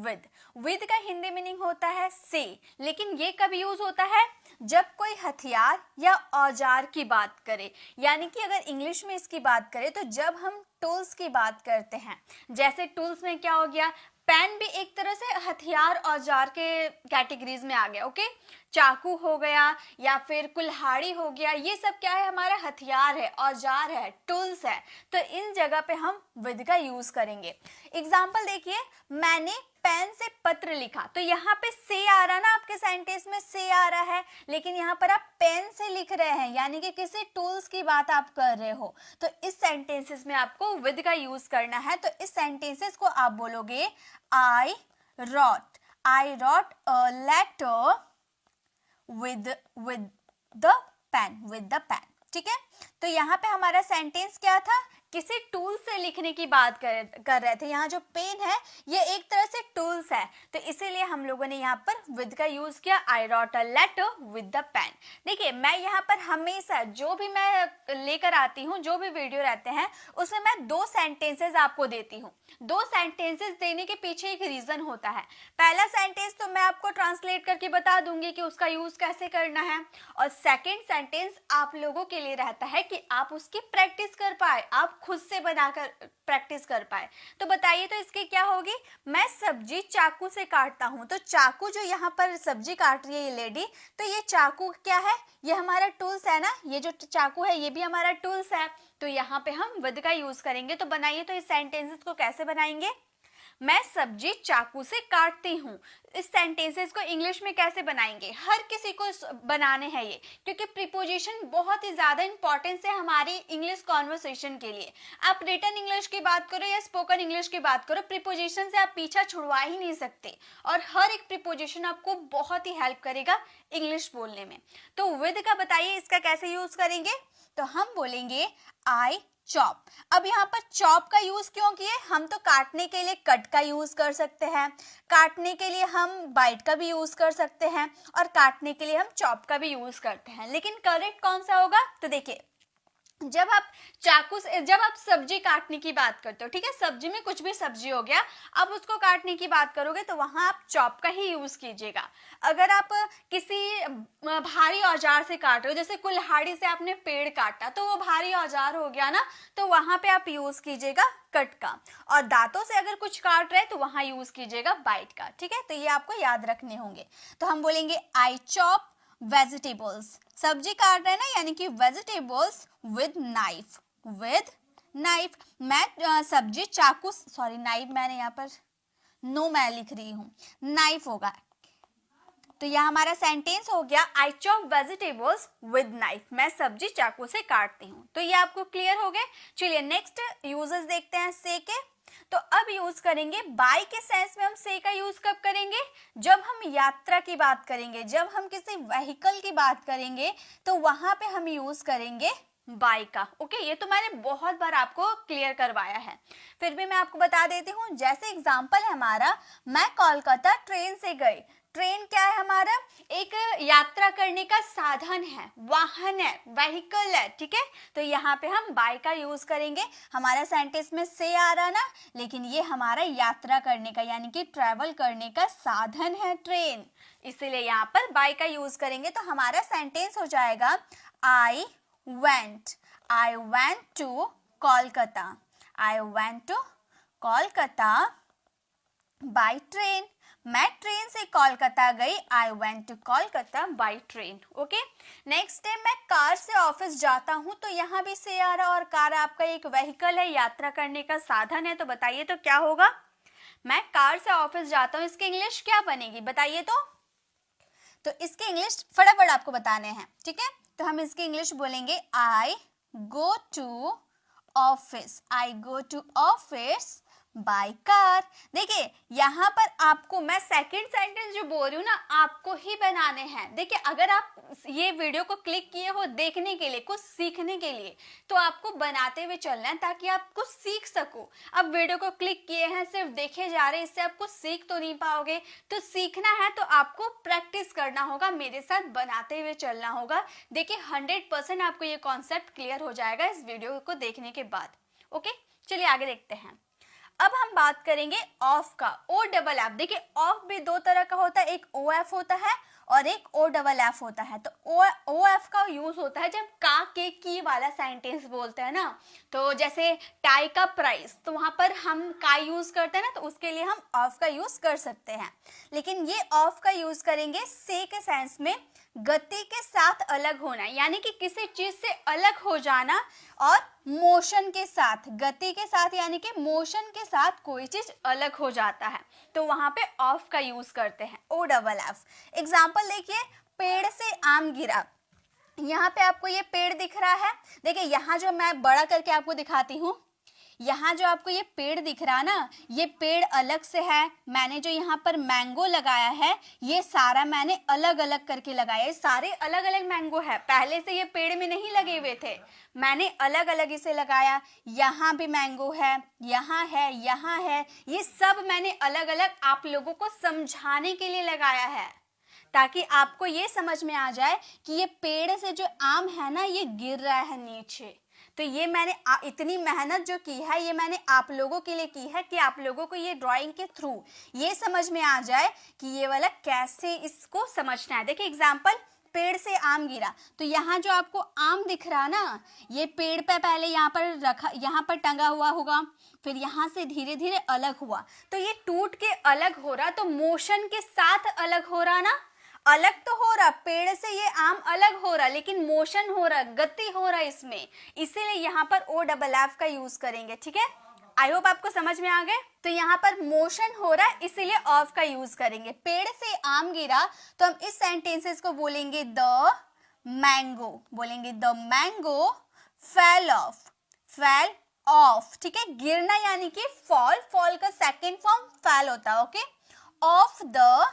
With का Hindi meaning होता है से, लेकिन ये कब यूज होता है? जब कोई हथियार या औजार की बात करे, यानी कि अगर इंग्लिश में इसकी बात करें तो जब हम टूल्स की बात करते हैं, जैसे टूल्स में क्या हो गया, पेन भी एक तरह से हथियार औजार के कैटेगरीज में आ गया। ओके, चाकू हो गया या फिर कुल्हाड़ी हो गया, ये सब क्या है, हमारा हथियार है, औजार है, टूल्स है। तो इन जगह पे हम विद का यूज करेंगे। एग्जाम्पल देखिए, मैंने पेन से पत्र लिखा, तो यहाँ पे से आ रहा ना, आपके सेंटेंस में से आ रहा है, लेकिन यहाँ पर आप पेन से लिख रहे हैं, यानी कि किसी टूल्स की बात आप कर रहे हो। तो इस सेंटेंसेस में आपको विद का यूज करना है। तो इस सेंटेंसेस को आप बोलोगे I wrote a letter with the pen। ठीक है, तो यहाँ पे हमारा सेंटेंस क्या था, किसी टूल से लिखने की बात कर रहे थे। यहाँ जो पेन है ये एक तरह से टूल्स है, तो इसीलिए हम लोगों ने यहाँ पर विद का यूज किया। I wrote a letter with the pen. देखिए, मैं यहाँ पर हमेशा जो भी मैं लेकर आती हूँ, जो भी वीडियो रहते हैं, उसमें मैं 2 सेंटेंसेस आपको देती हूँ। 2 सेंटेंसेस देने के पीछे एक रीजन होता है। पहला सेंटेंस तो मैं आपको ट्रांसलेट करके बता दूंगी कि उसका यूज कैसे करना है, और सेकेंड सेंटेंस आप लोगों के लिए रहता है कि आप उसकी प्रैक्टिस कर पाए, आप खुद से बनाकर प्रैक्टिस कर पाए। तो बताइए, तो इसकी क्या होगी, मैं सब्जी चाकू से काटता हूं, तो चाकू जो यहाँ पर सब्जी काट रही है ये लेडी, तो ये चाकू क्या है, ये हमारा टूल्स है ना, ये जो चाकू है ये भी हमारा टूल्स है। तो यहाँ पे हम विद का यूज करेंगे। तो बनाइए, तो इस सेंटेंसेस को कैसे बनाएंगे, मैं सब्जी चाकू से काटती हूँ। इस सेंटेंसेस को इंग्लिश में कैसे बनाएंगे, हर किसी को बनाने हैं ये, क्योंकि प्रीपोजिशन बहुत ही ज्यादा इंपॉर्टेंस है हमारी इंग्लिश कॉन्वर्सेशन के लिए। आप रिटन इंग्लिश की बात करो या स्पोकन इंग्लिश की बात करो, प्रीपोजिशन से आप पीछा छुड़वा ही नहीं सकते, और हर एक प्रीपोजिशन आपको बहुत ही हेल्प करेगा इंग्लिश बोलने में। तो विद का बताइए, इसका कैसे यूज करेंगे, तो हम बोलेंगे आई चॉप। अब यहाँ पर चॉप का यूज क्यों किए, हम तो काटने के लिए कट का यूज कर सकते हैं, काटने के लिए हम बाइट का भी यूज कर सकते हैं, और काटने के लिए हम चॉप का भी यूज करते हैं। लेकिन करेक्ट कौन सा होगा, तो देखिए, जब आप चाकू से, जब आप सब्जी काटने की बात करते हो, ठीक है, सब्जी में कुछ भी सब्जी हो गया, अब उसको काटने की बात करोगे तो वहां आप चॉप का ही यूज कीजिएगा। अगर आप किसी भारी औजार से काट रहे हो, जैसे कुल्हाड़ी से आपने पेड़ काटा, तो वो भारी औजार हो गया ना, तो वहां पे आप यूज कीजिएगा कट का। और दांतों से अगर कुछ काट रहे हैं तो वहां यूज कीजिएगा बाइट का। ठीक है, तो ये आपको याद रखने होंगे। तो हम बोलेंगे आई चॉप वेजिटेबल्स, सब्जी काट रहे हैं ना, यानी कि vegetables with knife, with knife. मैं सब्जी चाकू, सॉरी नाइफ मैंने यहाँ पर नो मैं लिख रही हूँ, नाइफ होगा। तो यह हमारा सेंटेंस हो गया, I chop vegetables with knife, मैं सब्जी चाकू से काटती हूँ। तो ये आपको क्लियर हो गए। चलिए नेक्स्ट यूजेस देखते हैं से के। तो अब यूज करेंगे बाय के सेंस में। हम से का यूज कब करेंगे, जब हम यात्रा की बात करेंगे, जब हम किसी व्हीकल की बात करेंगे, तो वहां पे हम यूज करेंगे बाय का। ओके, ये तो मैंने बहुत बार आपको क्लियर करवाया है, फिर भी मैं आपको बता देती हूँ। जैसे एग्जांपल है हमारा, मैं कोलकाता ट्रेन से गई। ट्रेन क्या है हमारा, एक यात्रा करने का साधन है, वाहन है, व्हीकल है। ठीक है, तो यहाँ पे हम बाय का यूज करेंगे। हमारा सेंटेंस में से आ रहा ना, लेकिन ये हमारा यात्रा करने का, यानी कि ट्रेवल करने का साधन है ट्रेन, इसीलिए यहाँ पर बाय का यूज करेंगे। तो हमारा सेंटेंस हो जाएगा, I went to Kolkata, I went to Kolkata by train, मैं ट्रेन से कोलकाता गई, I went to Kolkata by train. Okay, next है, मैं कार से ऑफिस जाता हूं। तो यहाँ भी से आ रहा, और कार आपका एक व्हीकल है, यात्रा करने का साधन है। तो बताइए, तो क्या होगा, मैं कार से ऑफिस जाता हूं, इसकी इंग्लिश क्या बनेगी बताइए। तो इसके इंग्लिश फटाफट आपको बताने हैं। ठीक है, तो हम इसकी इंग्लिश बोलेंगे, I go to office, I go to office by car. देखिए, यहाँ पर आपको मैं सेकंड सेंटेंस जो बोल रही हूँ ना, आपको ही बनाने हैं। देखिए, अगर आप ये वीडियो को क्लिक किए हो देखने के लिए, कुछ सीखने के लिए, तो आपको बनाते हुए चलना है ताकि आप कुछ सीख सको। अब वीडियो को क्लिक किए हैं, सिर्फ देखे जा रहे हैं, इससे आप कुछ सीख तो नहीं पाओगे। तो सीखना है तो आपको प्रैक्टिस करना होगा, मेरे साथ बनाते हुए चलना होगा। देखिए, 100% आपको ये कॉन्सेप्ट क्लियर हो जाएगा इस वीडियो को देखने के बाद। ओके, चलिए आगे देखते हैं। अब हम बात करेंगे ऑफ का, ओ डबल एफ। देखिए ऑफ भी दो तरह का होता है, एक ओ एफ होता है और एक ओ डबल एफ होता है। तो ओ एफ का यूज होता है जब का के की वाला सेंटेंस बोलते हैं ना, तो जैसे टाई का प्राइस, तो वहां पर हम का यूज करते हैं ना, तो उसके लिए हम ऑफ का यूज कर सकते हैं। लेकिन ये ऑफ का यूज करेंगे से के सेंस में, गति के साथ अलग होना, यानी कि किसी चीज से अलग हो जाना, और मोशन के साथ, गति के साथ यानी कि मोशन के साथ कोई चीज अलग हो जाता है, तो वहां पे ऑफ का यूज करते हैं, ओ डबल एफ। एग्जाम्पल देखिए, पेड़ से आम गिरा। यहाँ पे आपको ये पेड़ दिख रहा है, देखिए यहाँ जो मैं बड़ा करके आपको दिखाती हूँ, यहाँ जो आपको ये पेड़ दिख रहा ना, ये पेड़ अलग से है। मैंने जो यहाँ पर मैंगो लगाया है, ये सारा मैंने अलग अलग करके लगाया है, सारे अलग अलग मैंगो है, पहले से ये पेड़ में नहीं लगे हुए थे, मैंने अलग अलग इसे लगाया। यहाँ भी मैंगो है, यहाँ है, यहाँ है, ये सब मैंने अलग अलग आप लोगों को समझाने के लिए लगाया है, ताकि आपको ये समझ में आ जाए कि ये पेड़ से जो आम है ना, ये गिर रहा है नीचे। तो ये मैंने इतनी मेहनत जो की है, ये मैंने आप लोगों के लिए की है कि आप लोगों को ये ड्राइंग के थ्रू ये समझ में आ जाए कि ये वाला कैसे इसको समझना है। देखिए एग्जाम्पल, पेड़ से आम गिरा, तो यहाँ जो आपको आम दिख रहा ना, ये पेड़ पे पहले यहाँ पर रखा, यहाँ पर टंगा हुआ होगा, फिर यहाँ से धीरे धीरे अलग हुआ, तो ये टूट के अलग हो रहा, तो मोशन के साथ अलग हो रहा ना, अलग तो हो रहा, पेड़ से ये आम अलग हो रहा, लेकिन मोशन हो रहा, गति हो रहा इसमें, इसीलिए यहाँ पर ओ डबल एफ का यूज करेंगे। ठीक है, आई होप आपको समझ में आ गए। तो यहाँ पर मोशन हो रहा है, इसीलिए ऑफ का यूज करेंगे। पेड़ से आम गिरा, तो हम इस सेंटेंसेस को बोलेंगे द मैंगो, बोलेंगे the mango fell off, fell off. ठीक है, गिरना यानी कि फॉल, फॉल का सेकेंड फॉर्म फेल होता है। Okay, of the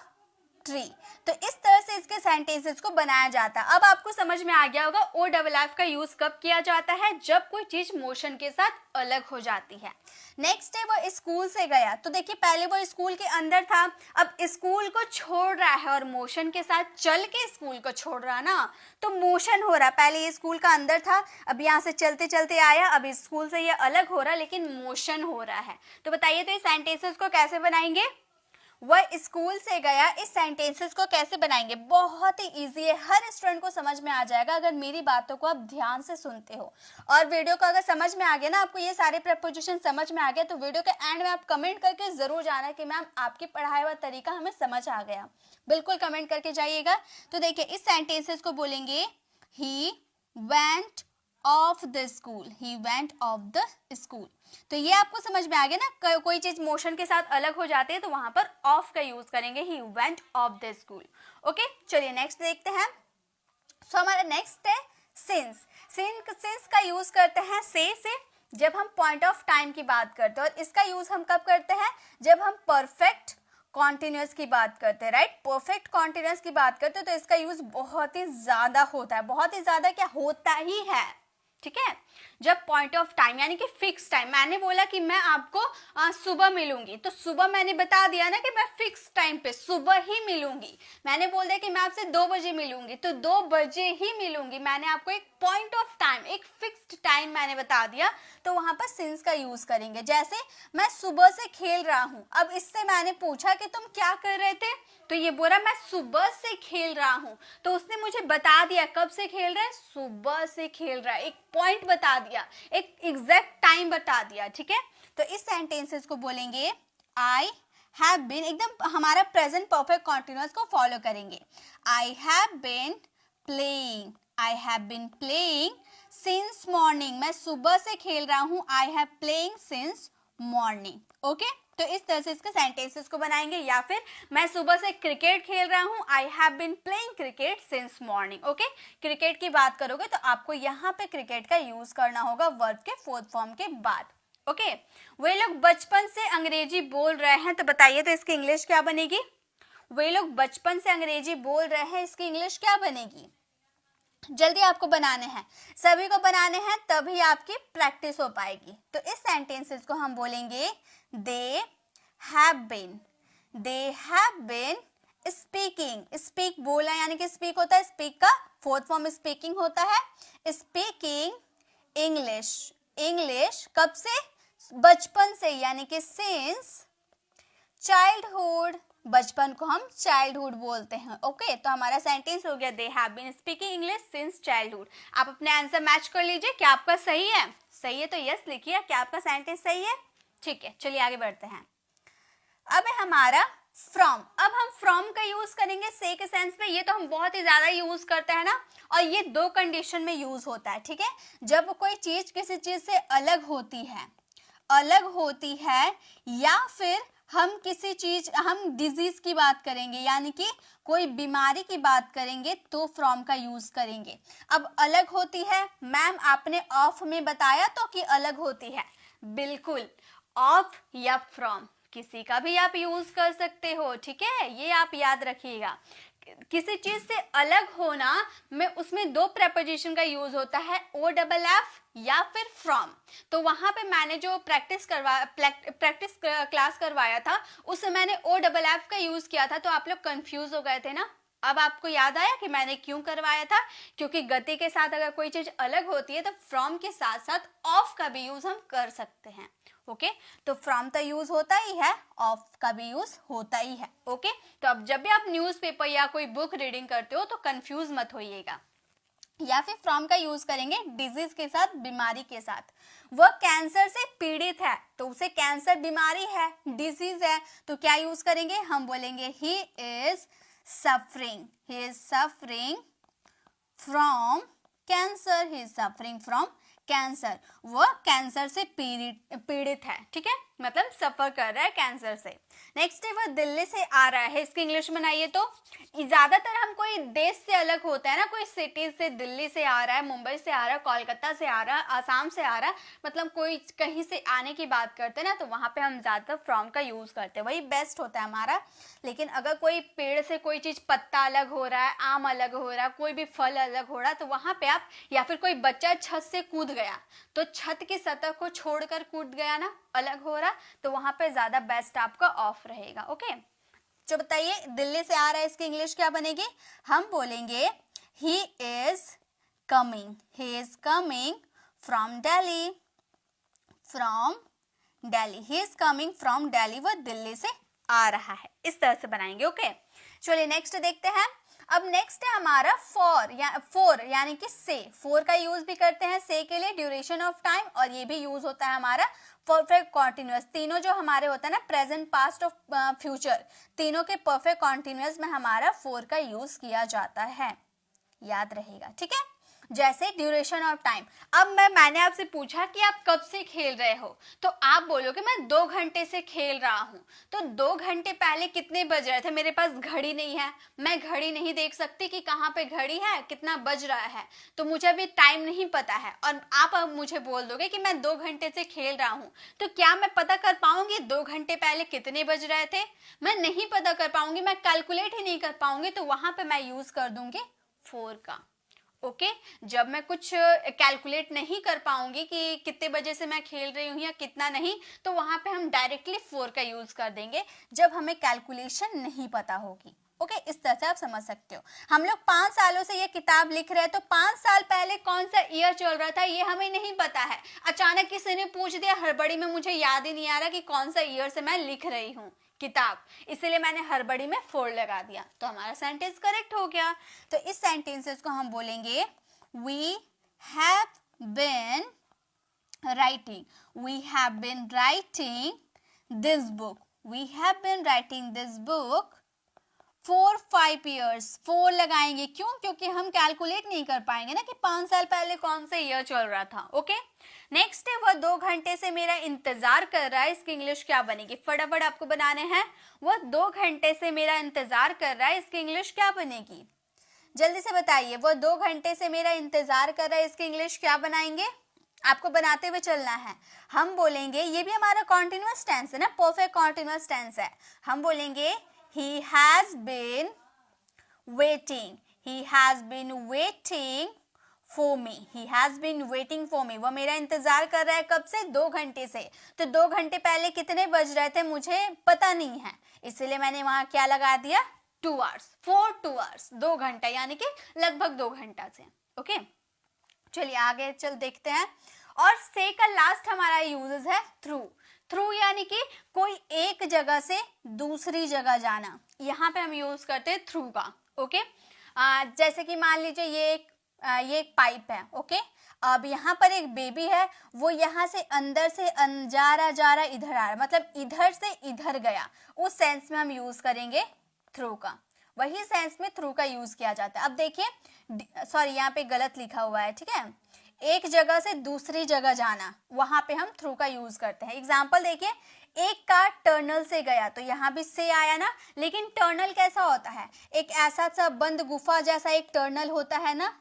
tree. तो इस तरह से इसके सेंटेंसेस को बनाया जाता है। अब आपको समझ में आ गया होगा ओ डबल एफ का यूज कब किया जाता है, जब कोई चीज मोशन के साथ अलग हो जाती है। नेक्स्ट है, वो स्कूल से गया। तो देखिए पहले वो स्कूल के अंदर था, अब स्कूल को छोड़ रहा है और मोशन के साथ चल के स्कूल को छोड़ रहा ना, तो मोशन हो रहा। पहले ये स्कूल का अंदर था, अब यहाँ से चलते चलते आया, अब स्कूल से ये अलग हो रहा, लेकिन मोशन हो रहा है। तो बताइए, तो इस सेंटेंसेस को कैसे बनाएंगे? वह स्कूल से गया, इस सेंटेंसेस को कैसे बनाएंगे? बहुत ही इजी है, हर स्टूडेंट को समझ में आ जाएगा अगर मेरी बातों को आप ध्यान से सुनते हो। और वीडियो को अगर समझ में आ गया ना, आपको ये सारे प्रपोजिशन समझ में आ गया, तो वीडियो के एंड में आप कमेंट करके जरूर जाना कि मैम आपकी पढ़ाया हुआ तरीका हमें समझ आ गया। बिल्कुल कमेंट करके जाइएगा। तो देखिए इस सेंटेंसेस को बोलेंगे he went of the school, he went of the school. तो ये आपको समझ में आ गया ना, कोई चीज मोशन के साथ अलग हो जाती है तो वहां पर ऑफ का यूज करेंगे, he went of the school. Okay, चलिए नेक्स्ट देखते हैं। सो हमारा नेक्स्ट है सिंस। सिंस का यूज करते हैं से जब हम पॉइंट ऑफ टाइम की बात करते हैं, और इसका यूज हम कब करते हैं? जब हम परफेक्ट कॉन्टिन्यूस की बात करते हैं, राइट। परफेक्ट कॉन्टिन्यूस की बात करते हैं तो इसका यूज बहुत ही ज्यादा होता है, बहुत ही ज्यादा क्या होता ही है। ठीक है, जब पॉइंट ऑफ टाइम यानी कि फिक्स टाइम, मैंने बोला कि मैं आपको सुबह मिलूंगी, तो सुबह मैंने बता दिया ना कि मैं फिक्स टाइम पे सुबह ही मिलूंगी। मैंने बोल दिया कि मैं आपसे 2 बजे मिलूंगी, तो 2 बजे ही मिलूंगी। मैंने आपको एक पॉइंट ऑफ टाइम, एक फिक्स्ड टाइम मैंने बता दिया, तो वहां पर सिंस का यूज करेंगे। जैसे मैं सुबह से खेल रहा हूं, अब इससे मैंने पूछा कि तुम क्या कर रहे थे, तो ये बोला मैं सुबह से खेल रहा हूं, तो उसने मुझे बता दिया कब से खेल रहा है, सुबह से खेल रहा है, एक पॉइंट बता दिया, एक एग्जैक्ट टाइम बता दिया। ठीक है, तो इस सेंटेंसेस को बोलेंगे आई हैव बीन, एकदम हमारा प्रेजेंट परफेक्ट कॉन्टिन्यूअस को फॉलो करेंगे। I have been playing, I have been playing since morning, मैं सुबह से खेल रहा हूं, I have playing since morning. Okay, तो इस तरह से इसके सेंटेंसेस को बनाएंगे। या फिर मैं सुबह से क्रिकेट खेल रहा हूं, I have been playing cricket since morning. Okay, cricket की बात करोगे तो आपको यहाँ पे क्रिकेट का यूज करना होगा वर्ब के फोर्थ फॉर्म के बाद। ओके, वे लोग बचपन से अंग्रेजी बोल रहे हैं, तो बताइए तो इसकी इंग्लिश क्या बनेगी? वे लोग बचपन से अंग्रेजी बोल रहे हैं, इसकी इंग्लिश क्या बनेगी? जल्दी आपको बनाने हैं, सभी को बनाने हैं, तभी आपकी प्रैक्टिस हो पाएगी। तो इस सेंटेंसेस को हम बोलेंगे they have been, they have been speaking. Speak बोला यानी कि स्पीक होता है, स्पीक का फोर्थ फॉर्म स्पीकिंग होता है। स्पीकिंग इंग्लिश, इंग्लिश कब से? बचपन से यानी कि सिंस चाइल्डहुड, बचपन को हम चाइल्डहुड बोलते हैं। ओके, तो हमारा सेंटेंस हो गया they have been speaking English since childhood. आप अपने आंसर मैच कर लीजिए, क्या आपका सही है? सही है तो यस लिखिए, क्या आपका सेंटेंस सही है? ठीक है, चलिए आगे बढ़ते हैं। अब है हमारा फ्रॉम। अब हम फ्रॉम का यूज करेंगे से के सेंस में। ये तो हम बहुत ही ज्यादा यूज करते हैं ना, और ये दो कंडीशन में यूज होता है, ठीक है। जब कोई चीज किसी चीज से अलग होती है, या फिर हम किसी चीज, हम डिजीज की बात करेंगे यानी कि कोई बीमारी की बात करेंगे तो फ्रॉम का यूज करेंगे। अब अलग होती है, मैम आपने ऑफ में बताया तो कि अलग होती है, बिल्कुल ऑफ या फ्रॉम किसी का भी आप यूज कर सकते हो, ठीक है, ये आप याद रखिएगा। किसी चीज से अलग होना में उसमें दो प्रेपोजिशन का यूज होता है, ओ डबल एफ या फिर फ्रॉम। तो वहां पे मैंने जो प्रैक्टिस क्लास करवाया था उससे मैंने ओ डबल एफ का यूज किया था, तो आप लोग कंफ्यूज हो गए थे ना। अब आपको याद आया कि मैंने क्यों करवाया था, क्योंकि गति के साथ अगर कोई चीज अलग होती है तो फ्रॉम के साथ साथ ऑफ का भी यूज हम कर सकते हैं। ओके, तो फ्रॉम का यूज होता ही है, ऑफ का भी यूज होता ही है। ओके, तो अब जब भी आप न्यूज़पेपर या कोई बुक रीडिंग करते हो तो कंफ्यूज मत होइएगा। या फिर फ्रॉम का यूज करेंगे डिजीज के साथ, बीमारी के साथ। वह कैंसर से पीड़ित है तो उसे कैंसर बीमारी है, डिजीज है, तो क्या यूज करेंगे? हम बोलेंगे he is suffering from cancer, he is suffering from cancer. वह कैंसर से पीड़ित है, ठीक है, मतलब सफर कर रहा है कैंसर से। नेक्स्ट है वह दिल्ली से आ रहा है, इसकी इंग्लिश बनाइए। तो ज्यादातर हम कोई देश से अलग होता है ना, कोई सिटी से, दिल्ली से आ रहा है, मुंबई से आ रहा है, कोलकाता से आ रहा है, आसाम से आ रहा है, मतलब कोई कहीं से आने की बात करते हैं ना, तो वहां पे हम ज्यादातर फ्रॉम का यूज करते हैं, वही बेस्ट होता है हमारा। लेकिन अगर कोई पेड़ से कोई चीज, पत्ता अलग हो रहा है, आम अलग हो रहा है, कोई भी फल अलग हो रहा है, तो वहां पे आप, या फिर कोई बच्चा छत से कूद गया तो छत की सतह को छोड़कर कूद गया ना, अलग हो रहा, तो वहां पे ज्यादा बेस्ट आपका ऑफ रहेगा। ओके, जो बताइए दिल्ली से आ रहा है, इसकी इंग्लिश क्या बनेगी? हम बोलेंगे he is coming from Delhi, he is coming from Delhi, वह दिल्ली से आ रहा है, इस तरह से बनाएंगे। ओके, चलिए नेक्स्ट देखते हैं। अब नेक्स्ट है हमारा फोर यानी कि से। फोर का यूज भी करते हैं से के लिए, ड्यूरेशन ऑफ टाइम, और ये भी यूज होता है हमारा परफेक्ट कॉन्टिन्यूअस। तीनों जो हमारे होता है ना, प्रेजेंट, पास्ट और फ्यूचर, तीनों के परफेक्ट कॉन्टिन्यूअस में हमारा फोर का यूज किया जाता है, याद रहेगा, ठीक है। जैसे ड्यूरेशन ऑफ टाइम, अब मैंने आपसे पूछा कि आप कब से खेल रहे हो, तो आप बोलोगे मैं 2 घंटे से खेल रहा हूं। तो 2 घंटे पहले कितने बज रहे थे? मेरे पास घड़ी नहीं है, मैं घड़ी नहीं देख सकती कि कहाँ पे घड़ी है, कितना बज रहा है, तो मुझे अभी टाइम नहीं पता है। और आप अब मुझे बोल दोगे कि मैं 2 घंटे से खेल रहा हूँ, तो क्या मैं पता कर पाऊंगी 2 घंटे पहले कितने बज रहे थे? मैं नहीं पता कर पाऊंगी, मैं कैलकुलेट ही नहीं कर पाऊंगी, तो वहां पे मैं यूज कर दूंगी 4 का। ओके, जब मैं कुछ कैलकुलेट नहीं कर पाऊंगी कि कितने बजे से मैं खेल रही हूँ या कितना नहीं, तो वहां पे हम डायरेक्टली 4 का यूज कर देंगे, जब हमें कैलकुलेशन नहीं पता होगी। ओके, इस तरह से आप समझ सकते हो। हम लोग 5 सालों से ये किताब लिख रहे हैं, तो 5 साल पहले कौन सा ईयर चल रहा था ये हमें नहीं पता है। अचानक किसी ने पूछ दिया, हड़बड़ी में मुझे याद ही नहीं आ रहा कि कौन सा ईयर से मैं लिख रही हूँ किताब, इसीलिए मैंने हड़बड़ी में 4 लगा दिया, तो हमारा सेंटेंस करेक्ट हो गया। तो इस सेंटेंसेस को हम बोलेंगे we have been writing this book, we have been writing this book for 5 years। 4 लगाएंगे, क्यों? क्योंकि हम कैलकुलेट नहीं कर पाएंगे ना कि 5 साल पहले कौन सा ईयर चल रहा था। ओके, नेक्स्ट है वह 2 घंटे से मेरा इंतजार कर रहा है, इसकी इंग्लिश क्या बनेगी? फटाफट आपको बनाने हैं। वह 2 घंटे से मेरा इंतजार कर रहा है, इसकी इंग्लिश क्या बनेगी? जल्दी से बताइए, वो 2 घंटे से मेरा इंतजार कर रहा है, इसकी इंग्लिश क्या बनाएंगे? आपको बनाते हुए चलना है। हम बोलेंगे, ये भी हमारा कॉन्टिन्यूअस टेंस है ना, परफेक्ट कॉन्टिन्यूअस टेंस है। हम बोलेंगे he has been waiting for me, वो मेरा इंतजार कर रहा है, कब से? 2 घंटे से। तो 2 घंटे पहले कितने बज रहे थे मुझे पता नहीं है, इसलिए मैंने वहां क्या लगा दिया? 2 आवर्स, 2 आवर्स, 2 घंटा, यानी कि लगभग 2 घंटा से। ओके, चलिए आगे चल देखते हैं। और से का लास्ट हमारा यूज है थ्रू। थ्रू यानी कि कोई एक जगह से दूसरी जगह जाना, यहाँ पे हम यूज करते हैं थ्रू का। ओके, जैसे कि मान लीजिए ये एक पाइप है। ओके, अब यहाँ पर एक बेबी है, वो यहाँ से अंदर से जा रहा इधर आ रहा, मतलब इधर से इधर गया, उस सेंस में हम यूज करेंगे थ्रू का। वही सेंस में थ्रू का यूज किया जाता है। अब देखिए, सॉरी यहाँ पे गलत लिखा हुआ है, ठीक है, एक जगह से दूसरी जगह जाना, वहां पे हम थ्रू का यूज करते हैं। एग्जाम्पल देखिए, एक कार टर्नल से गया, तो यहाँ भी से आया ना, लेकिन टर्नल कैसा होता है, एक ऐसा सा बंद गुफा जैसा एक टर्नल होता है ना,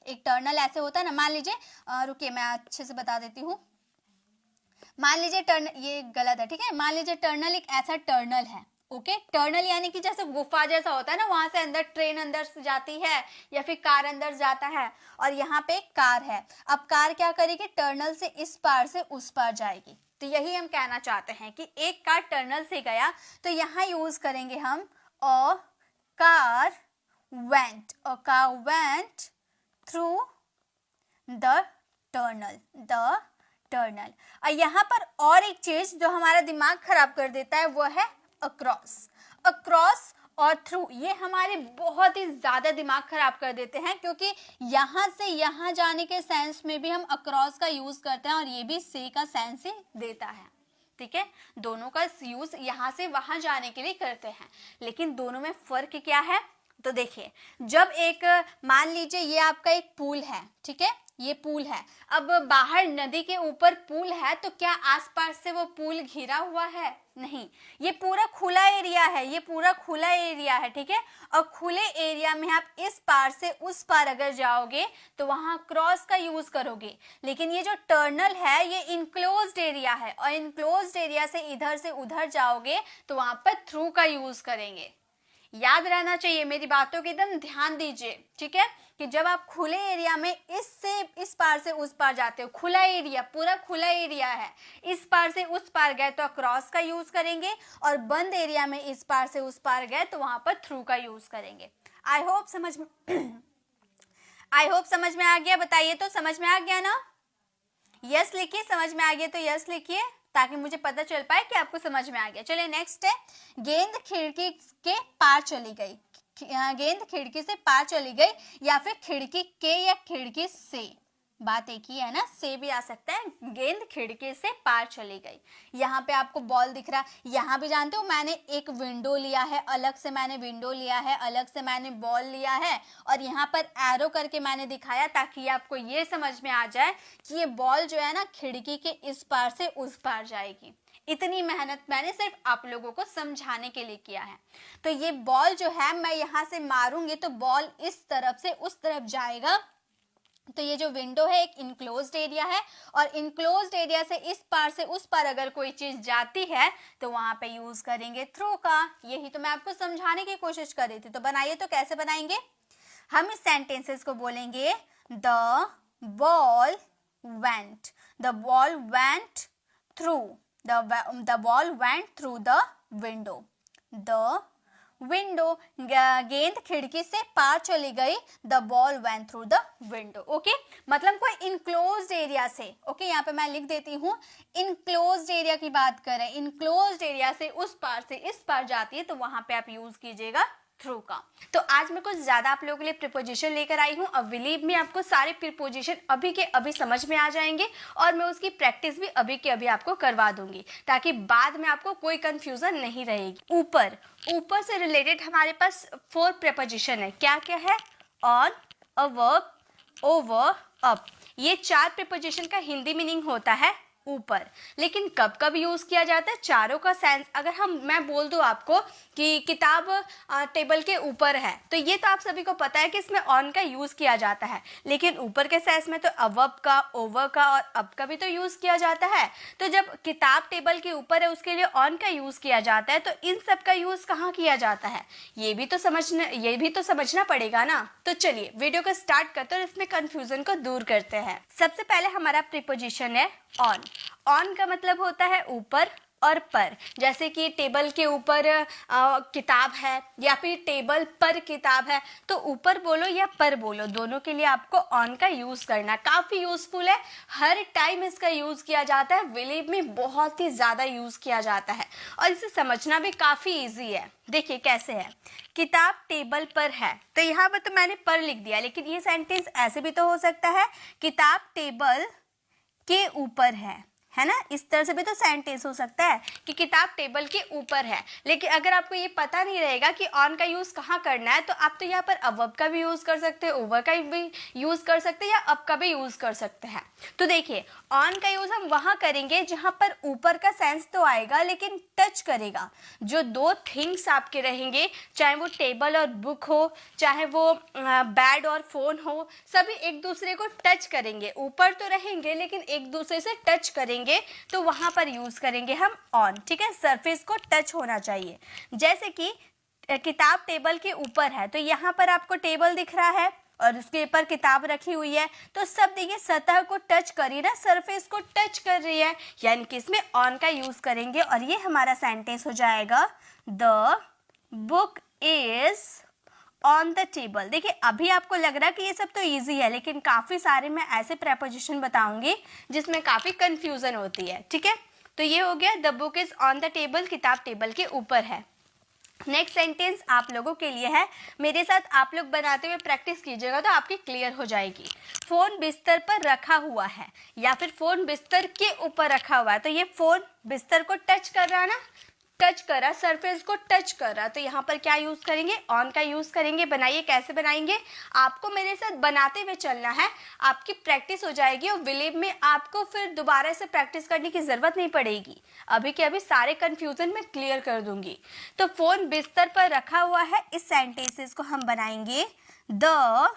एक टर्नल ऐसे होता है ना। मान लीजिए, रुकिए मैं अच्छे से बता देती हूँ। मान लीजिए ये गलत है, ठीक है, मान लीजिए टर्नल एक ऐसा टर्नल है। ओके, टर्नल यानी कि जैसे गुफा जैसा होता है ना, वहां से अंदर ट्रेन अंदर से जाती है या फिर कार अंदर जाता है, और यहाँ पे एक कार है। अब कार क्या करेगी, टर्नल से इस पार से उस पार जाएगी। तो यही हम कहना चाहते हैं कि एक कार टर्नल से गया, तो यहाँ यूज करेंगे हम a car went, a car went through the tunnel. और यहाँ पर और एक चीज जो हमारा दिमाग खराब कर देता है वो है अक्रॉस और थ्रू। ये हमारे बहुत ही ज्यादा दिमाग खराब कर देते हैं, क्योंकि यहाँ से यहाँ जाने के सेंस में भी हम अक्रॉस का यूज करते हैं और ये भी से का सेंस ही देता है। ठीक है, दोनों का यूज यहाँ से वहां जाने के लिए करते हैं, लेकिन दोनों में फर्क क्या है। तो देखिए, जब एक मान लीजिए ये आपका एक पूल है, ठीक है, ये पूल है, अब बाहर नदी के ऊपर पूल है, तो क्या आसपास से वो पूल घिरा हुआ है? नहीं, ये पूरा खुला एरिया है, ये पूरा खुला एरिया है, ठीक है। और खुले एरिया में आप इस पार से उस पार अगर जाओगे तो वहां क्रॉस का यूज करोगे, लेकिन ये जो टर्नल है ये इनक्लोज्ड एरिया है, और इनक्लोज्ड एरिया से इधर से उधर जाओगे तो वहां पर थ्रू का यूज करेंगे। याद रहना चाहिए, मेरी बातों की एकदम ध्यान दीजिए, ठीक है, कि जब आप खुले एरिया में इससे इस पार से उस पार जाते हो, खुला एरिया, पूरा खुला एरिया है, इस पार से उस पार गए तो क्रॉस का यूज करेंगे, और बंद एरिया में इस पार से उस पार गए तो वहां पर थ्रू का यूज करेंगे। आई होप समझ में आ गया। बताइए तो, समझ में आ गया ना? यस लिखिए, समझ में आ गया तो यस लिखिए, ताकि मुझे पता चल पाए कि आपको समझ में आ गया। चलिए नेक्स्ट है, गेंद खिड़की के पार चली गई। गेंद खिड़की से पार चली गई, या फिर खिड़की के या खिड़की से, बात एक ही है ना, से भी आ सकता है। गेंद खिड़की से पार चली गई। यहाँ पे आपको बॉल दिख रहा है, यहाँ भी जानते हो मैंने एक विंडो लिया है, अलग से मैंने विंडो लिया है, अलग से मैंने बॉल लिया है, और यहाँ पर एरो करके मैंने दिखाया ताकि आपको ये समझ में आ जाए कि ये बॉल जो है ना खिड़की के इस पार से उस पार जाएगी। इतनी मेहनत मैंने सिर्फ आप लोगों को समझाने के लिए किया है। तो ये बॉल जो है, मैं यहाँ से मारूंगी तो बॉल इस तरफ से उस तरफ जाएगा। तो ये जो विंडो है एक इनक्लोज्ड एरिया है, और इनक्लोज्ड एरिया से इस पार से उस पार अगर कोई चीज जाती है तो वहां पे यूज करेंगे थ्रू का। यही तो मैं आपको समझाने की कोशिश कर रही थी। तो बनाइए तो, कैसे बनाएंगे? हम इस सेंटेंसेस को बोलेंगे, the ball went through the ball went through the window. The window, गेंद खिड़की से पार चली गई, the ball went through the window. Okay, मतलब कोई इनक्लोज्ड एरिया से, ओके, यहाँ पे मैं लिख देती हूँ, इनक्लोज्ड एरिया की बात करें, इनक्लोज्ड एरिया से उस पार से इस पार जाती है तो वहां पे आप यूज कीजिएगा थ्रू का। तो आज मैं कुछ ज्यादा आप लोगों के लिए प्रीपोजिशन लेकर आई हूँ, और बिलीव में आपको सारे प्रीपोजिशन अभी के अभी समझ में आ जाएंगे, और मैं उसकी प्रैक्टिस भी अभी के अभी आपको करवा दूंगी, ताकि बाद में आपको कोई कंफ्यूजन नहीं रहेगी। ऊपर से रिलेटेड हमारे पास 4 प्रीपोजिशन है। क्या क्या है? On, a verb, over, up. ये 4 प्रीपोजिशन का हिंदी मीनिंग होता है ऊपर। लेकिन कब कब यूज किया जाता है? चारों का सेंस, अगर मैं बोल दूं आपको कि किताब टेबल के ऊपर है, तो ये तो आप सभी को पता है कि इसमें ऑन का यूज किया जाता है, लेकिन ऊपर के सेंस में तो अवर्ब का, ओवर का और अप का भी तो यूज किया जाता है। तो जब किताब टेबल के ऊपर है उसके लिए ऑन का यूज किया जाता है, तो इन सब का यूज कहाँ किया जाता है ये भी तो समझना पड़ेगा ना। तो चलिए वीडियो को स्टार्ट करते हैं और इसमें कंफ्यूजन को दूर करते हैं। सबसे पहले हमारा प्रीपोजिशन है ऑन। ऑन का मतलब होता है ऊपर, और पर, जैसे कि टेबल के ऊपर किताब है या फिर टेबल पर किताब है, तो ऊपर बोलो या पर बोलो, दोनों के लिए आपको ऑन का यूज़ करना। काफ़ी यूज़फुल है, हर टाइम इसका यूज़ किया जाता है, बिलीव में बहुत ही ज़्यादा यूज़ किया जाता है और इसे समझना भी काफ़ी ईजी है। देखिए कैसे है, किताब टेबल पर है, तो यहाँ पर तो मैंने पर लिख दिया, लेकिन ये सेंटेंस ऐसे भी तो हो सकता है, किताब टेबल के ऊपर है ना, इस तरह से भी तो सेंटेंस हो सकता है कि किताब टेबल के ऊपर है। लेकिन अगर आपको ये पता नहीं रहेगा कि ऑन का यूज़ कहाँ करना है, तो आप तो यहाँ पर अवर्ब का भी यूज़ कर सकते हैं, ओवर का भी यूज़ कर सकते हैं या अप का भी यूज़ कर सकते हैं। तो देखिए ऑन का यूज़ हम वहाँ करेंगे जहाँ पर ऊपर का सेंस तो आएगा लेकिन टच करेगा। जो दो थिंग्स आपके रहेंगे, चाहे वो टेबल और बुक हो, चाहे वो बेड और फ़ोन हो, सभी एक दूसरे को टच करेंगे, ऊपर तो रहेंगे लेकिन एक दूसरे से टच करेंगे, तो वहां पर यूज करेंगे हम ऑन। ठीक है, सरफेस को टच होना चाहिए। जैसे कि किताब टेबल के ऊपर है, तो यहाँ पर आपको टेबल दिख रहा है और उसके ऊपर किताब रखी हुई है, तो सब देखिए सतह को टच कर रही है ना, सरफेस को टच कर रही है, यानी कि इसमें ऑन का यूज करेंगे और ये हमारा सेंटेंस हो जाएगा the book is on the table. देखिए अभी आपको लग रहा है कि ये सब तो इजी है, लेकिन काफ़ी सारे मैं ऐसे प्रेपोजिशन बताऊंगी जिसमें काफ़ी कंफ्यूजन होती है। ठीक है, तो ये हो गया the book is on the table, किताब टेबल के ऊपर है। नेक्स्ट सेंटेंस आप लोगों के लिए है, मेरे साथ आप लोग बनाते हुए प्रैक्टिस कीजिएगा तो आपकी क्लियर हो जाएगी। फ़ोन बिस्तर पर रखा हुआ है या फिर फ़ोन बिस्तर के ऊपर रखा हुआ है, तो ये फ़ोन बिस्तर को टच कर रहा है ना, टच करा, सरफेस को टच कर रहा, तो यहाँ पर क्या यूज़ करेंगे, ऑन का यूज़ करेंगे। बनाइए, कैसे बनाएंगे, आपको मेरे साथ बनाते हुए चलना है, आपकी प्रैक्टिस हो जाएगी और बिलीव में आपको फिर दोबारा से प्रैक्टिस करने की ज़रूरत नहीं पड़ेगी। अभी के अभी सारे कन्फ्यूज़न मैं क्लियर कर दूंगी। तो फ़ोन बिस्तर पर रखा हुआ है, इस सेंटेंसेस को हम बनाएंगे द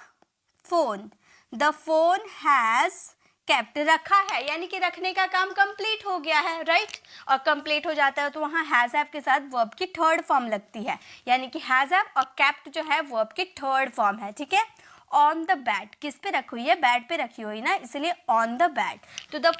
फोन हैज़ केप्ट, रखा है यानी कि रखने का काम कंप्लीट हो गया है, राइट। और कंप्लीट हो जाता है तो वहाँ हैज़ हैव के साथ वर्ब की थर्ड फॉर्म लगती है, यानी कि हैज़ हैव और केप्ट जो है वर्ब की थर्ड फॉर्म है। ठीक है, ऑन द बेड, किस पे रखी हुई है, बेड पे रखी हुई ना, इसलिए ऑन द बेड। तो the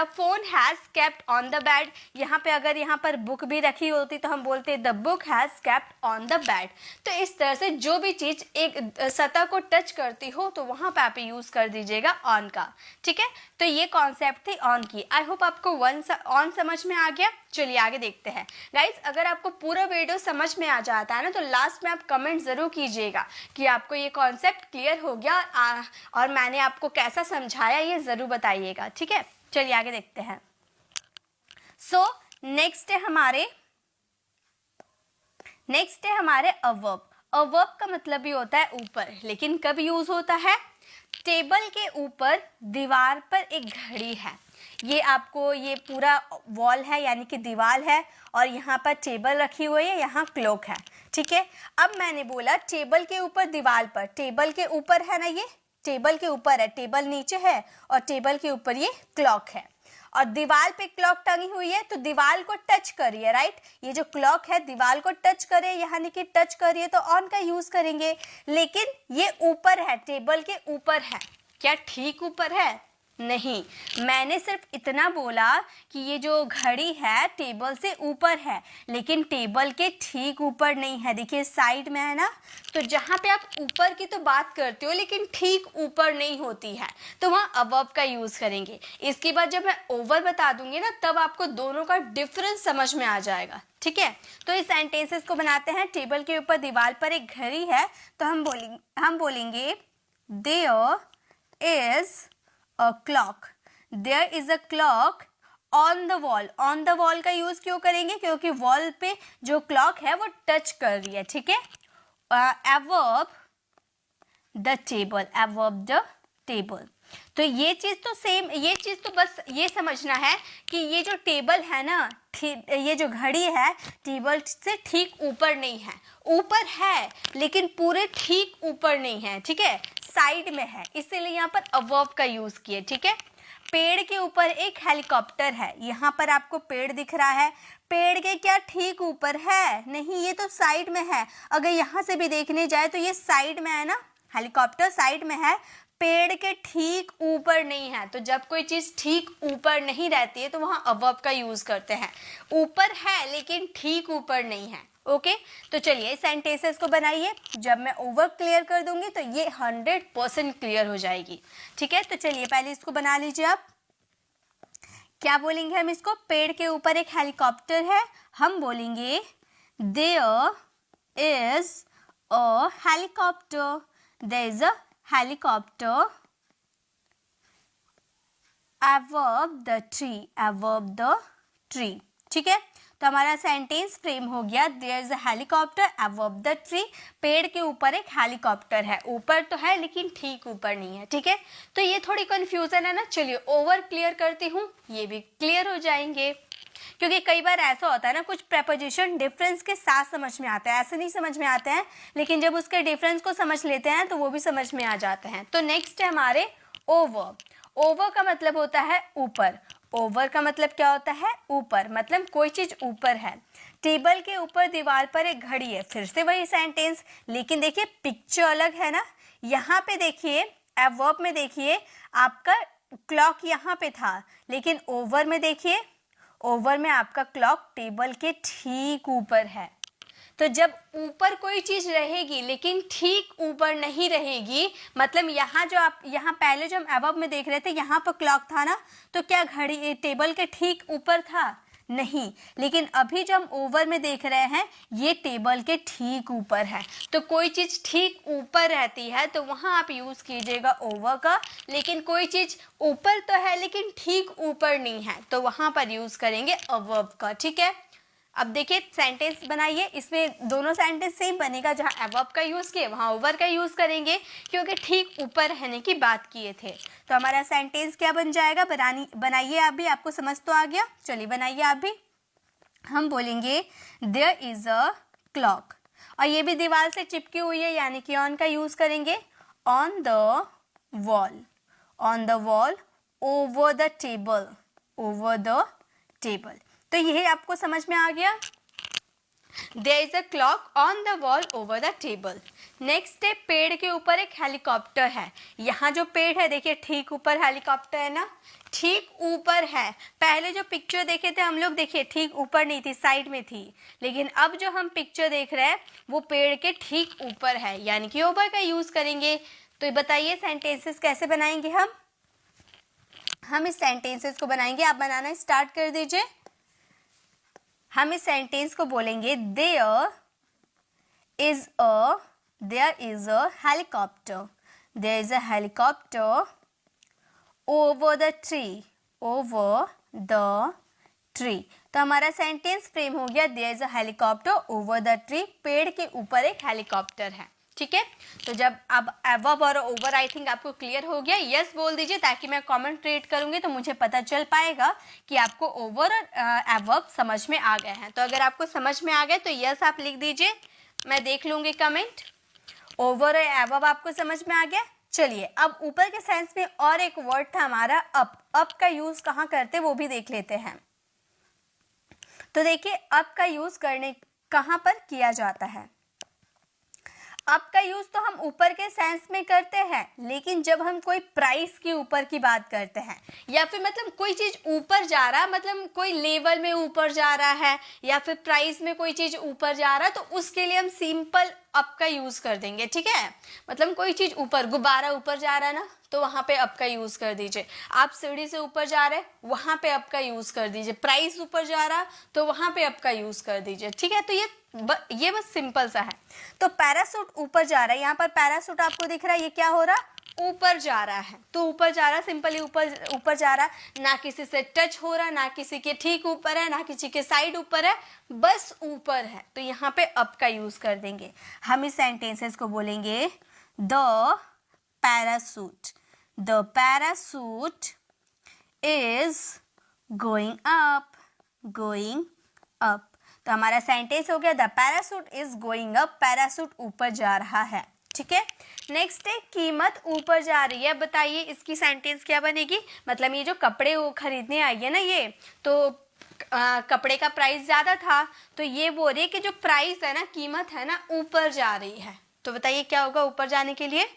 phone has kept on the bed. यहाँ पे अगर यहाँ पर बुक भी रखी होती तो हम बोलते the book has kept on the bed. तो इस तरह से जो भी चीज़ एक सतह को टच करती हो तो वहाँ पे आप यूज़ कर दीजिएगा ऑन का। ठीक है, तो ये कॉन्सेप्ट थी ऑन की। आई होप आपको ऑन समझ में आ गया। चलिए आगे देखते हैं गाइज। अगर आपको पूरा वीडियो समझ में आ जाता है ना, तो लास्ट में आप कमेंट ज़रूर कीजिएगा कि आपको ये कॉन्सेप्ट क्लियर हो गया और मैंने आपको कैसा समझाया, ये ज़रूर बताइएगा। ठीक है, चलिए आगे देखते हैं। सो नेक्स्ट है हमारे अवर्ब। अवर्ब का मतलब भी होता है ऊपर, लेकिन कब यूज होता है, टेबल के ऊपर दीवार पर एक घड़ी है, ये आपको ये पूरा वॉल है यानी कि दीवार है और यहाँ पर टेबल रखी हुई है, यहाँ क्लॉक है। ठीक है, अब मैंने बोला टेबल के ऊपर दीवार पर, टेबल के ऊपर है ना, ये टेबल के ऊपर है, टेबल नीचे है और टेबल के ऊपर ये क्लॉक है और दीवार पे क्लॉक टंगी हुई है, तो दीवार को टच करिए, राइट। ये जो क्लॉक है दीवार को टच करे, यानी कि टच करिए तो ऑन का यूज करेंगे। लेकिन ये ऊपर है, टेबल के ऊपर है, क्या ठीक ऊपर है, नहीं, मैंने सिर्फ इतना बोला कि ये जो घड़ी है टेबल से ऊपर है, लेकिन टेबल के ठीक ऊपर नहीं है। देखिए साइड में है ना, तो जहाँ पे आप ऊपर की तो बात करते हो लेकिन ठीक ऊपर नहीं होती है, तो वहाँ अबव का यूज़ करेंगे। इसके बाद जब मैं ओवर बता दूंगी ना, तब आपको दोनों का डिफरेंस समझ में आ जाएगा। ठीक है, तो इस सेंटेंसेस को बनाते हैं। टेबल के ऊपर दीवार पर एक घड़ी है, तो हम बोलेंगे there is a clock, there is a clock on the wall। on the wall का यूज क्यों करेंगे, क्योंकि वॉल पे जो क्लॉक है वो टच कर रही है। ठीक है, above the table, above the table। तो ये चीज तो सेम, ये चीज तो बस ये समझना है कि ये जो टेबल है ना, ये जो घड़ी है टेबल से ठीक ऊपर नहीं है, ऊपर है लेकिन पूरे ठीक ऊपर नहीं है। ठीक है, साइड में है, इसीलिए यहाँ पर अबव का यूज किए। ठीक है, पेड़ के ऊपर एक हेलीकॉप्टर है, यहाँ पर आपको पेड़ दिख रहा है, पेड़ के क्या ठीक ऊपर है, नहीं, ये तो साइड में है। अगर यहाँ से भी देखने जाए तो ये साइड में है ना, हेलीकॉप्टर साइड में है, पेड़ के ठीक ऊपर नहीं है। तो जब कोई चीज ठीक ऊपर नहीं रहती है तो वहां अबव का यूज करते हैं। ऊपर है लेकिन ठीक ऊपर नहीं है। ओके तो चलिए सेंटेंसेस को बनाइए। जब मैं ओवर क्लियर कर दूंगी तो ये 100% क्लियर हो जाएगी। ठीक है तो चलिए पहले इसको बना लीजिए आप। क्या बोलेंगे हम इसको? पेड़ के ऊपर एक हेलीकॉप्टर है, हम बोलेंगे there is a helicopter, there is a helicopter above the tree, above the tree। ठीक है तो हमारा सेंटेंस फ्रेम हो गया there is a helicopter above the tree। पेड़ के ऊपर एक हेलीकॉप्टर है, ऊपर तो है लेकिन ठीक ऊपर नहीं है। ठीक है तो ये थोड़ी कंफ्यूजन है ना। चलिए ओवर क्लियर करती हूँ, ये भी क्लियर हो जाएंगे। क्योंकि कई बार ऐसा होता है ना, कुछ प्रेपोजिशन डिफरेंस के साथ समझ में आता है, ऐसे नहीं समझ में आते हैं, लेकिन जब उसके डिफरेंस को समझ लेते हैं तो वो भी समझ में आ जाते हैं। तो नेक्स्ट है हमारे ओवर। ओवर का मतलब होता है ऊपर। ओवर का मतलब क्या होता है? ऊपर, मतलब कोई चीज ऊपर है। टेबल के ऊपर दीवार पर एक घड़ी है, फिर से वही सेंटेंस, लेकिन देखिए पिक्चर अलग है ना। यहाँ पे देखिए एडवर्ब में देखिए आपका क्लॉक यहाँ पे था, लेकिन ओवर में देखिए, ओवर में आपका क्लॉक टेबल के ठीक ऊपर है। तो जब ऊपर कोई चीज रहेगी लेकिन ठीक ऊपर नहीं रहेगी, मतलब यहाँ जो आप यहाँ पहले जो हम अबव में देख रहे थे यहाँ पर क्लॉक था ना, तो क्या घड़ी टेबल के ठीक ऊपर था? नहीं। लेकिन अभी जो हम ओवर में देख रहे हैं ये टेबल के ठीक ऊपर है। तो कोई चीज ठीक ऊपर रहती है तो वहां आप यूज कीजिएगा ओवर का, लेकिन कोई चीज ऊपर तो है लेकिन ठीक ऊपर नहीं है तो वहां पर यूज करेंगे अबव का। ठीक है अब देखिए सेंटेंस बनाइए, इसमें दोनों सेंटेंस सेम बनेगा। जहाँ अबव का यूज किए वहाँ ओवर का यूज करेंगे, क्योंकि ठीक ऊपर रहने की बात किए थे। तो हमारा सेंटेंस क्या बन जाएगा? बनाइए आप भी, आपको समझ तो आ गया। चलिए बनाइए आप भी। हम बोलेंगे देयर इज अ क्लॉक, और ये भी दीवार से चिपकी हुई है यानी कि ऑन का यूज करेंगे। On the wall, on the wall, over the table, over the table. तो यही आपको समझ में आ गया। There is a clock on the wall over the table। Next है पेड़ के ऊपर एक हेलीकॉप्टर है। यहाँ जो पेड़ है देखिए ठीक ऊपर हेलीकॉप्टर है ना, ठीक ऊपर है। पहले जो पिक्चर देखे थे हम लोग, देखिए ठीक ऊपर नहीं थी, साइड में थी, लेकिन अब जो हम पिक्चर देख रहे हैं वो पेड़ के ठीक ऊपर है, यानी कि ओवर का यूज करेंगे। तो बताइए सेंटेंसेस कैसे बनाएंगे हम इस सेंटेंसेस को बनाएंगे। आप बनाना स्टार्ट कर दीजिए। हम इस सेंटेंस को बोलेंगे there is a helicopter, there is a helicopter over the tree, over the tree. तो हमारा सेंटेंस फ्रेम हो गया there is a helicopter over the tree. पेड़ के ऊपर एक हेलीकॉप्टर है। ठीक है तो जब अब अबव और ओवर आई थिंक आपको क्लियर हो गया। यस बोल दीजिए ताकि मैं कमेंट क्रिएट करूंगी तो मुझे पता चल पाएगा कि आपको ओवर और अबव समझ में आ गए हैं। तो अगर आपको समझ में आ गए तो यस आप लिख दीजिए, मैं देख लूंगी कमेंट। ओवर और अबव आपको समझ में आ गया। चलिए अब ऊपर के सेंस में और एक वर्ड था हमारा अप। अप का यूज कहाँ करते वो भी देख लेते हैं। तो देखिए अप का यूज करने कहाँ पर किया जाता है। अप का यूज तो हम ऊपर के सेंस में करते हैं, लेकिन जब हम कोई प्राइस के ऊपर की बात करते हैं या फिर मतलब कोई चीज ऊपर जा रहा, मतलब कोई लेवल में ऊपर जा रहा है या फिर प्राइस में कोई चीज ऊपर जा रहा है, तो उसके लिए हम सिंपल अप का यूज कर देंगे। ठीक है मतलब कोई चीज ऊपर, गुब्बारा ऊपर जा रहा है ना तो वहां पे अप का यूज कर दीजिए। आप सीढ़ी से ऊपर जा रहे हैं वहां पे अप का यूज कर दीजिए। प्राइस ऊपर जा रहा तो वहां पे अप का यूज कर दीजिए। ठीक है तो ये बस सिंपल सा है। तो पैरासूट ऊपर जा रहा है, यहाँ पर पैरासूट आपको दिख रहा है, ये क्या हो रहा? ऊपर जा रहा है। तो ऊपर जा रहा, सिंपली ऊपर जा रहा, ना किसी से टच हो रहा, ना किसी के ठीक ऊपर है, ना किसी के साइड ऊपर है, बस ऊपर है। तो यहाँ पे अप का यूज कर देंगे। हम इस सेंटेंसेस को बोलेंगे the parachute, the parachute is going up, going up. तो हमारा सेंटेंस हो गया the parachute is going up, parachute ऊपर जा रहा है। ठीक है नेक्स्ट है कीमत ऊपर जा रही है। बताइए इसकी सेंटेंस क्या बनेगी? मतलब ये जो कपड़े वो खरीदने आई है ना, ये तो कपड़े का प्राइस ज्यादा था, तो ये बोल रही है कि जो प्राइस है ना, कीमत है ना, ऊपर जा रही है। तो बताइए क्या होगा ऊपर जाने के लिए?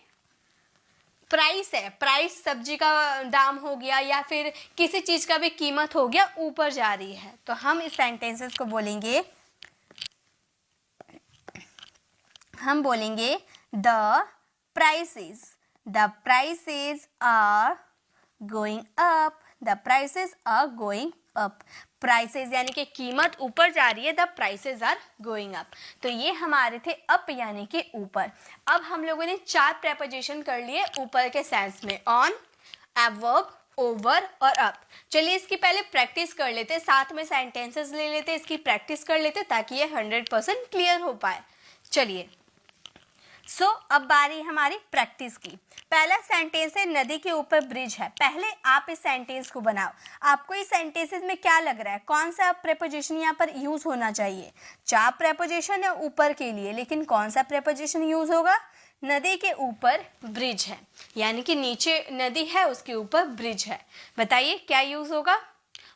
प्राइस है, प्राइस सब्जी का दाम हो गया या फिर किसी चीज का भी कीमत हो गया ऊपर जा रही है, तो हम इस सेंटेंसेस को बोलेंगे, हम बोलेंगे the prices are going up, the prices are going up. Prices यानी कि कीमत ऊपर जा रही है, the prices are going up. तो ये हमारे थे अप यानी कि ऊपर। अब हम लोगों ने 4 प्रेपोजिशन कर लिए ऊपर के सेंस में, ऑन, एडवर्ब, ओवर और अप। चलिए इसकी पहले प्रैक्टिस कर लेते, साथ में सेंटेंसेस ले लेते, इसकी प्रैक्टिस कर लेते ताकि ये 100% क्लियर हो पाए। चलिए अब बारी हमारी प्रैक्टिस की। पहला सेंटेंस है नदी के ऊपर ब्रिज है। पहले आप इस सेंटेंस को बनाओ। आपको इस सेंटेंसेस में क्या लग रहा है, कौन सा प्रेपोजिशन यहाँ पर यूज होना चाहिए? 4 प्रेपोजिशन है ऊपर के लिए, लेकिन कौन सा प्रेपोजिशन यूज होगा? नदी के ऊपर ब्रिज है, यानी कि नीचे नदी है उसके ऊपर ब्रिज है। बताइए क्या यूज होगा?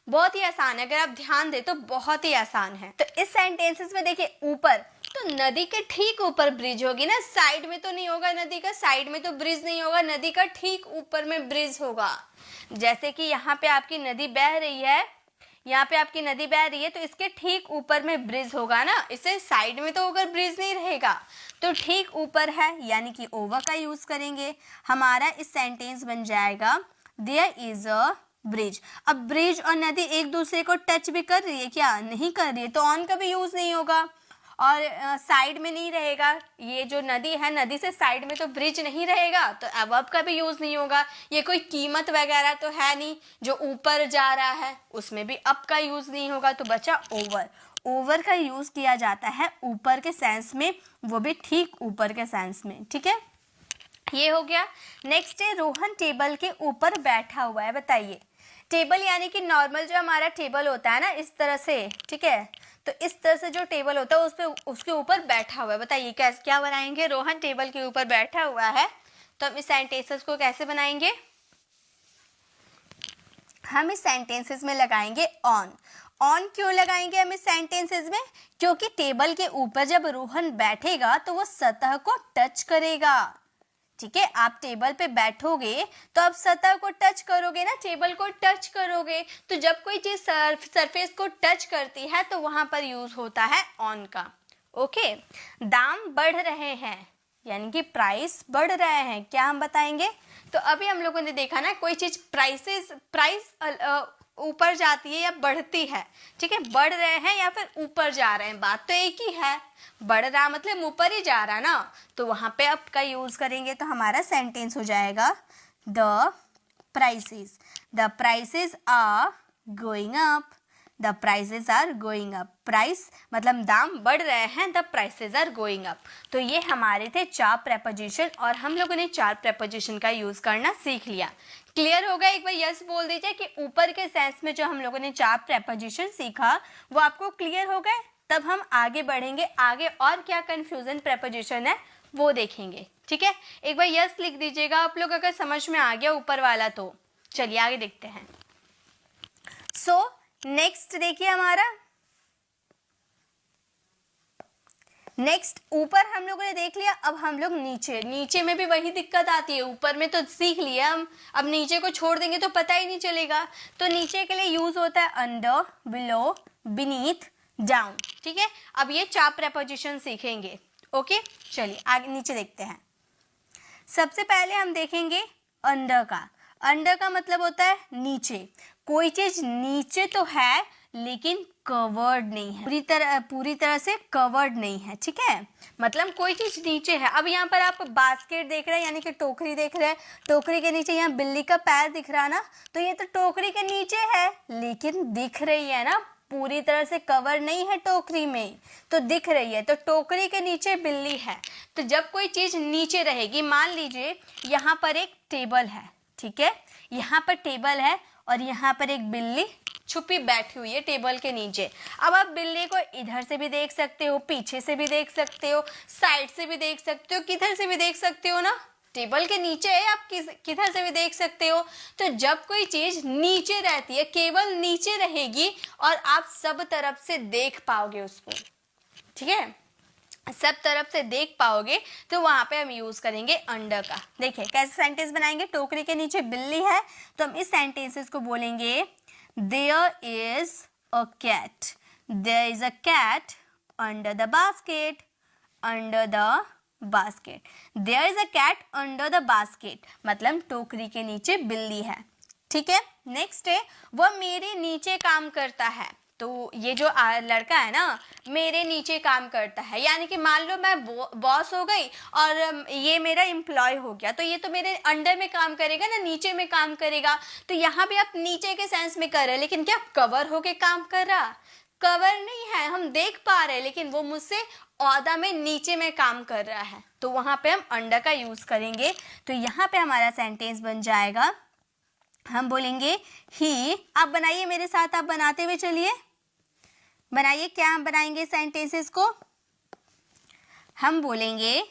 बहुत ही आसान है, अगर आप ध्यान दे तो बहुत ही आसान है। तो इस सेंटेंसेस में देखिए ऊपर, तो नदी के ठीक ऊपर ब्रिज होगी ना, साइड में तो नहीं होगा नदी का, साइड में तो ब्रिज नहीं होगा, नदी का ठीक ऊपर में ब्रिज होगा। जैसे कि यहाँ पे आपकी नदी बह रही है, यहाँ पे आपकी नदी बह रही है, तो इसके ठीक ऊपर में ब्रिज होगा ना, इसे साइड में तो होकर ब्रिज नहीं रहेगा, तो ठीक ऊपर है यानी कि ओवर का यूज करेंगे। हमारा इस सेंटेंस बन जाएगा देयर इज अ ब्रिज। अब ब्रिज और नदी एक दूसरे को टच भी कर रही है क्या? नहीं कर रही है, तो ऑन का भी यूज नहीं होगा और साइड में नहीं रहेगा। ये जो नदी है, नदी से साइड में तो ब्रिज नहीं रहेगा, तो अबव का भी यूज नहीं होगा। ये कोई कीमत वगैरह तो है नहीं जो ऊपर जा रहा है, उसमें भी अप का यूज नहीं होगा, तो बचा ओवर। ओवर का यूज किया जाता है ऊपर के सेंस में, वो भी ठीक ऊपर के सेंस में। ठीक है, ये हो गया। नेक्स्ट है रोहन टेबल के ऊपर बैठा हुआ है। बताइए, टेबल यानी कि नॉर्मल जो हमारा टेबल होता है ना, इस तरह से, ठीक है, तो इस तरह से जो टेबल होता है उस पे, उसके ऊपर बैठा हुआ है। बताइए कैसे, क्या बनाएंगे? रोहन टेबल के ऊपर बैठा हुआ है, तो हम इस सेंटेंसेस को कैसे बनाएंगे? हम इस सेंटेंसेस में लगाएंगे ऑन। ऑन क्यों लगाएंगे हम इस सेंटेंसेस में? क्योंकि टेबल के ऊपर जब रोहन बैठेगा तो वो सतह को टच करेगा। ठीक है, आप टेबल पे बैठोगे तो आप सतह को टच करोगे ना, टेबल को टच करोगे, तो जब कोई चीज सरफेस को टच करती है तो वहां पर यूज होता है ऑन का। ओके, दाम बढ़ रहे हैं यानी कि प्राइस बढ़ रहे हैं, क्या हम बताएंगे? तो अभी हम लोगों ने देखा ना, कोई चीज प्राइस ऊपर जाती है या बढ़ती है, ठीक है, बढ़ रहे हैं या फिर ऊपर जा रहे हैं, बात तो एक ही है। बढ़ रहा मतलब ऊपर ही जा रहा ना, तो वहां पे अप का यूज करेंगे, तो हमारा सेंटेंस हो जाएगा the prices are going up, the prices are going up. Price मतलब दाम बढ़ रहे हैं, the prices are going up. तो ये हमारे थे 4 प्रेपोजिशन और हम लोगों ने 4 प्रेपोजिशन का यूज करना सीख लिया। क्लियर होगा? एक बार यस बोल दीजिए कि ऊपर के सेंस में जो हम लोगों ने 4 प्रेपोजिशन सीखा वो आपको क्लियर हो गए। तब हम आगे बढ़ेंगे, आगे और क्या कंफ्यूजन प्रेपोजिशन है वो देखेंगे। ठीक है, एक बार यस लिख दीजिएगा आप लोग अगर समझ में आ गया ऊपर वाला तो। चलिए आगे देखते हैं। नेक्स्ट देखिए हमारा, नेक्स्ट ऊपर हम लोगों ने देख लिया, अब हम लोग नीचे में भी वही दिक्कत आती है। ऊपर में तो सीख लिया हम, अब नीचे को छोड़ देंगे तो पता ही नहीं चलेगा। तो नीचे के लिए यूज होता है अंडर, बिलो, बीनीथ, डाउन। ठीक है, अब ये 4 प्रेपोजिशन सीखेंगे। ओके, चलिए आगे नीचे देखते हैं। सबसे पहले हम देखेंगे अंडर का। अंडर का मतलब होता है नीचे। कोई चीज नीचे तो है लेकिन कवर्ड नहीं है, पूरी तरह से कवर्ड नहीं है। ठीक है, मतलब कोई चीज नीचे है। अब यहाँ पर आप बास्केट देख रहे हैं यानी कि टोकरी देख रहे हैं, टोकरी के नीचे यहाँ बिल्ली का पैर दिख रहा है ना, तो ये तो टोकरी के नीचे है लेकिन दिख रही है ना, पूरी तरह से कवर नहीं है टोकरी में, तो दिख रही है। तो टोकरी के नीचे बिल्ली है। तो जब कोई चीज नीचे रहेगी, मान लीजिए यहाँ पर एक टेबल है, ठीक है, यहाँ पर टेबल है और यहाँ पर एक बिल्ली छुपी बैठी हुई है टेबल के नीचे। अब आप बिल्ली को इधर से भी देख सकते हो, पीछे से भी देख सकते हो, साइड से भी देख सकते हो, किधर से भी देख सकते हो ना, टेबल के नीचे है, आप किधर से भी देख सकते हो। तो जब कोई चीज नीचे रहती है, केवल नीचे रहेगी और आप सब तरफ से देख पाओगे उसको। ठीक है, सब तरफ से देख पाओगे तो वहां पे हम यूज करेंगे अंडर का। देखिए कैसे सेंटेंस बनाएंगे, टोकरी के नीचे बिल्ली है तो हम इस सेंटेंसेस को बोलेंगे there is a cat, there is a cat under the basket, under the basket, there is a cat under the basket, मतलब टोकरी के नीचे बिल्ली है। ठीक है, नेक्स्ट है वह मेरे नीचे काम करता है। तो ये जो लड़का है ना मेरे नीचे काम करता है, यानी कि मान लो मैं बॉस हो गई और ये मेरा एम्प्लॉय हो गया, तो ये तो मेरे अंडर में काम करेगा ना, नीचे में काम करेगा। तो यहाँ भी आप नीचे के सेंस में कर रहे हैं, लेकिन क्या कवर होके काम कर रहा? कवर नहीं है, हम देख पा रहे हैं, लेकिन वो मुझसे औहदा में नीचे में काम कर रहा है, तो वहां पे हम अंडर का यूज करेंगे। तो यहाँ पे हमारा सेंटेंस बन जाएगा, हम बोलेंगे ही, आप बनाइए मेरे साथ, आप बनाते हुए चलिए, बनाइए। क्या हम बनाएंगे सेंटेंसेस को? हम बोलेंगे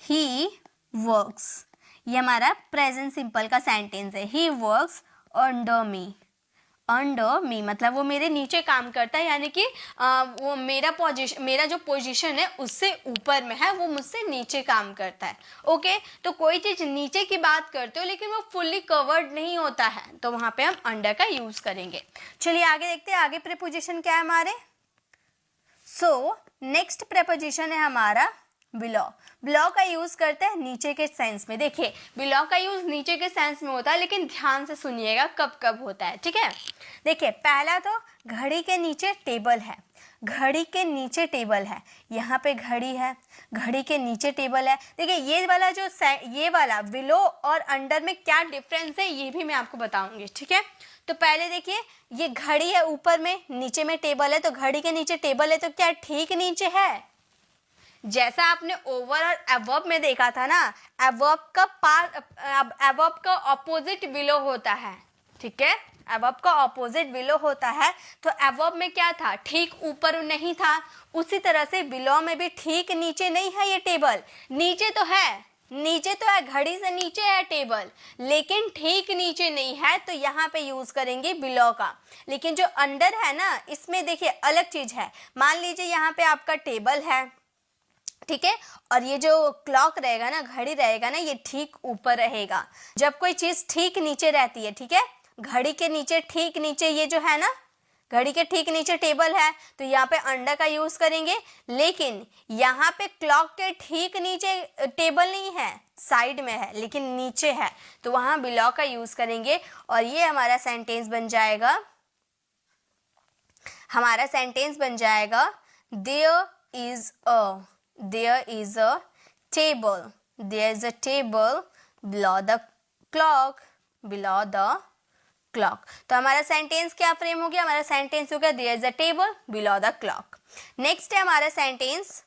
ही वर्क्स, ये हमारा प्रेजेंट सिंपल का सेंटेंस है। He works under me, under मी मतलब वो मेरे नीचे काम करता है, यानी कि वो मेरा जो पोजीशन है उससे ऊपर में है, वो मुझसे नीचे काम करता है। ओके, तो कोई चीज नीचे की बात करते हो लेकिन वो फुल्ली कवर्ड नहीं होता है, तो वहां पे हम अंडर का यूज करेंगे। चलिए आगे देखते हैं, आगे प्रीपोजिशन क्या है हमारे। सो नेक्स्ट प्रीपोजिशन है हमारा बिलो। बिलो का यूज करते हैं नीचे के सेंस में। देखिए बिलो का यूज नीचे के सेंस में होता है, लेकिन ध्यान से सुनिएगा कब कब होता है। ठीक है, देखिए पहला तो घड़ी के नीचे टेबल है, घड़ी के नीचे टेबल है, यहाँ पे घड़ी है, घड़ी के नीचे टेबल है। देखिए ये वाला बिलो और अंडर में क्या डिफरेंस है ये भी मैं आपको बताऊंगी। ठीक है, तो पहले देखिए ये घड़ी है ऊपर में, नीचे में टेबल है, तो घड़ी के नीचे टेबल है तो क्या ठीक नीचे है? जैसा आपने ओवर और एवर्ब में देखा था ना, एवर्ब का ऑपोजिट बिलो होता है। ठीक है, एवर्ब का ऑपोजिट बिलो होता है, तो एवर्ब में क्या था? ठीक ऊपर नहीं था। उसी तरह से बिलो में भी ठीक नीचे नहीं है ये टेबल, नीचे तो है, नीचे तो है, घड़ी से नीचे है टेबल, लेकिन ठीक नीचे नहीं है, तो यहाँ पे यूज करेंगे बिलो का। लेकिन जो अंडर है ना, इसमें देखिए अलग चीज है। मान लीजिए यहाँ पे आपका टेबल है, ठीक है, और ये जो क्लॉक रहेगा ना, घड़ी रहेगा ना, ये ठीक ऊपर रहेगा। जब कोई चीज ठीक नीचे रहती है, ठीक है, घड़ी के नीचे ठीक नीचे ये जो है ना, घड़ी के ठीक नीचे टेबल है, तो यहाँ पे अंडर का यूज करेंगे। लेकिन यहाँ पे क्लॉक के ठीक नीचे टेबल नहीं है, साइड में है, लेकिन नीचे है, तो वहां बिलो का यूज करेंगे। और ये हमारा सेंटेंस बन जाएगा, हमारा सेंटेंस बन जाएगा there is a table, there is a table below the clock, below the clock। तो हमारा सेंटेंस क्या फ्रेम हो गया? हमारा सेंटेंस हो गया there is a table below the clock। Next है हमारा सेंटेंस,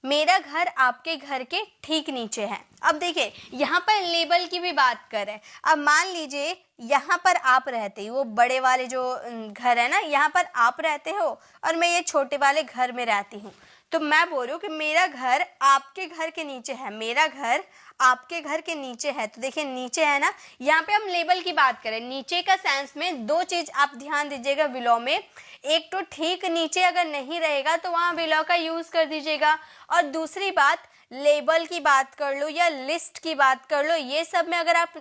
मेरा घर आपके घर के ठीक नीचे है। अब देखिए यहाँ पर लेबल की भी बात करें। अब मान लीजिए यहाँ पर आप रहते हो, वो बड़े वाले जो घर है ना, यहाँ पर आप रहते हो और मैं ये छोटे वाले घर में रहती हूँ, तो मैं बोल रही हूँ कि मेरा घर आपके घर के नीचे है, मेरा घर आपके घर के नीचे है। तो देखिए नीचे है ना, यहाँ पे हम लेबल की बात करें, नीचे का सेंस में दो चीज आप ध्यान दीजिएगा बिलो में। एक तो ठीक नीचे अगर नहीं रहेगा तो वहाँ बिलो का यूज कर दीजिएगा, और दूसरी बात लेबल की बात कर लो या लिस्ट की बात कर लो, ये सब में अगर आप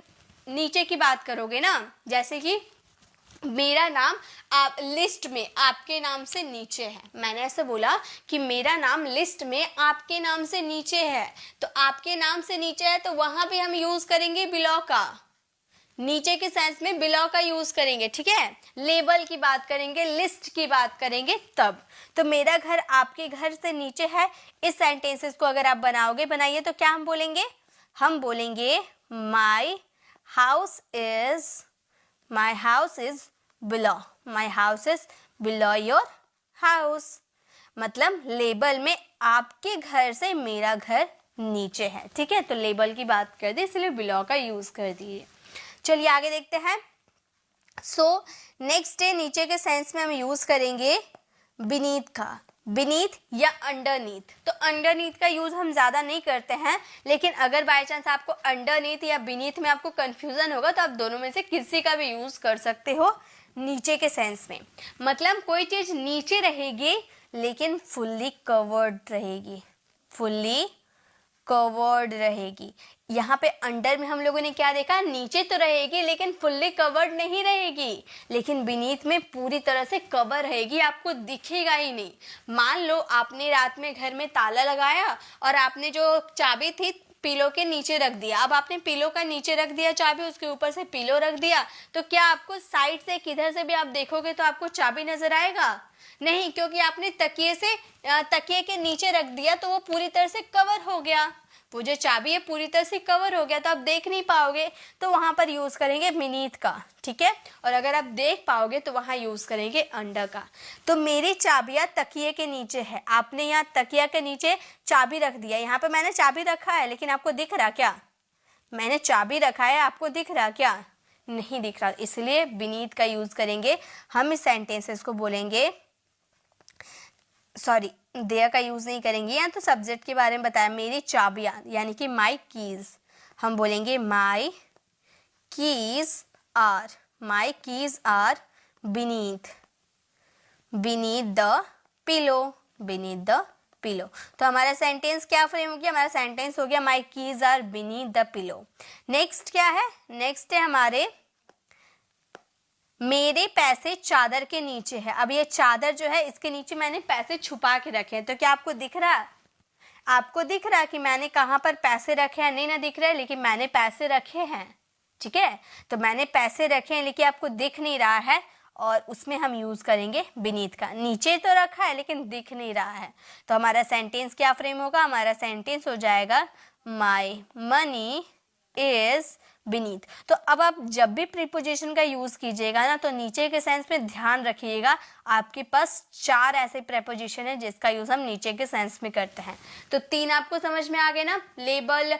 नीचे की बात करोगे ना, जैसे कि मेरा नाम आप लिस्ट में आपके नाम से नीचे है, मैंने ऐसे बोला कि मेरा नाम लिस्ट में आपके नाम से नीचे है, तो आपके नाम से नीचे है, तो वहां भी हम यूज करेंगे बिलो का, नीचे के सेंस में बिलो का यूज करेंगे। ठीक है, लेबल की बात करेंगे, लिस्ट की बात करेंगे तब। तो मेरा घर आपके घर से नीचे है, इस सेंटेंसेस को अगर आप बनाओगे, बनाइए, तो क्या हम बोलेंगे? हम बोलेंगे my house is below, my house is below your house, मतलब लेबल में आपके घर से मेरा घर नीचे है। ठीक है, तो लेबल की बात कर दी, इसलिए बिलो का यूज कर दिए। चलिए आगे देखते हैं। सो नेक्स्ट डे नीचे के सेंस में हम यूज करेंगे बीनीथ का, बीनीथ या अंडरनीथ। तो अंडरनीथ का यूज हम ज्यादा नहीं करते हैं, लेकिन अगर बाय चांस आपको अंडरनीथ या बीनीथ में आपको कंफ्यूजन होगा तो आप दोनों में से किसी का भी यूज कर सकते हो नीचे के सेंस में। मतलब कोई चीज नीचे रहेगी लेकिन फुल्ली कवर्ड रहेगी, फुल्ली कवर्ड रहेगी। यहाँ पे अंडर में हम लोगों ने क्या देखा, नीचे तो रहेगी लेकिन फुल्ली कवर्ड नहीं रहेगी, लेकिन बीनीथ में पूरी तरह से कवर रहेगी, आपको दिखेगा ही नहीं। मान लो आपने रात में घर में ताला लगाया और आपने जो चाबी थी पिलो के नीचे रख दिया। अब आपने पिलो का नीचे रख दिया चाबी, उसके ऊपर से पिलो रख दिया, तो क्या आपको साइड से किधर से भी आप देखोगे तो आपको चाबी नजर आएगा? नहीं, क्योंकि आपने तकिए के नीचे रख दिया तो वो पूरी तरह से कवर हो गया, वो जो चाबी है पूरी तरह से कवर हो गया, तो आप देख नहीं पाओगे, तो वहां पर यूज करेंगे बीनीथ का, ठीक है। और अगर आप देख पाओगे तो वहां यूज करेंगे अंडर का। तो मेरी चाबियां तकिए के नीचे है, आपने यहाँ तकिया के नीचे चाबी रख दिया, यहाँ पे मैंने चाबी रखा है लेकिन आपको दिख रहा क्या? मैंने चाबी रखा है, आपको दिख रहा क्या? नहीं दिख रहा, इसलिए बीनीथ का यूज करेंगे हम। इस सेंटेंसेस को बोलेंगे, सॉरी देयर का यूज नहीं करेंगे, यहाँ तो सब्जेक्ट के बारे में बताया, मेरी चाबियां यानी कि माई कीज, हम बोलेंगे my keys are, my keys are beneath, beneath the pillow, beneath the pillow. तो हमारा सेंटेंस क्या फ्रेम हो गया? हमारा सेंटेंस हो गया my keys are beneath the pillow. Next क्या है? नेक्स्ट है हमारे मेरे पैसे चादर के नीचे है। अब ये चादर जो है इसके नीचे मैंने पैसे छुपा के रखे हैं, तो क्या आपको दिख रहा है? आपको दिख रहा है कि मैंने कहाँ पर पैसे रखे हैं? नहीं ना दिख रहा है, लेकिन मैंने पैसे रखे हैं, ठीक है। तो मैंने पैसे रखे हैं लेकिन आपको दिख नहीं रहा है, और उसमें हम यूज करेंगे बीनीथ का। नीचे तो रखा है लेकिन दिख नहीं रहा है, तो हमारा सेंटेंस क्या फ्रेम होगा? हमारा सेंटेंस हो जाएगा माई मनी इज बीनीथ। तो अब आप जब भी प्रीपोजिशन का यूज कीजिएगा ना, तो नीचे के सेंस में ध्यान रखिएगा, आपके पास 4 ऐसे प्रीपोजिशन है जिसका यूज हम नीचे के सेंस में करते हैं। तो 3 आपको समझ में आ गए ना? लेबल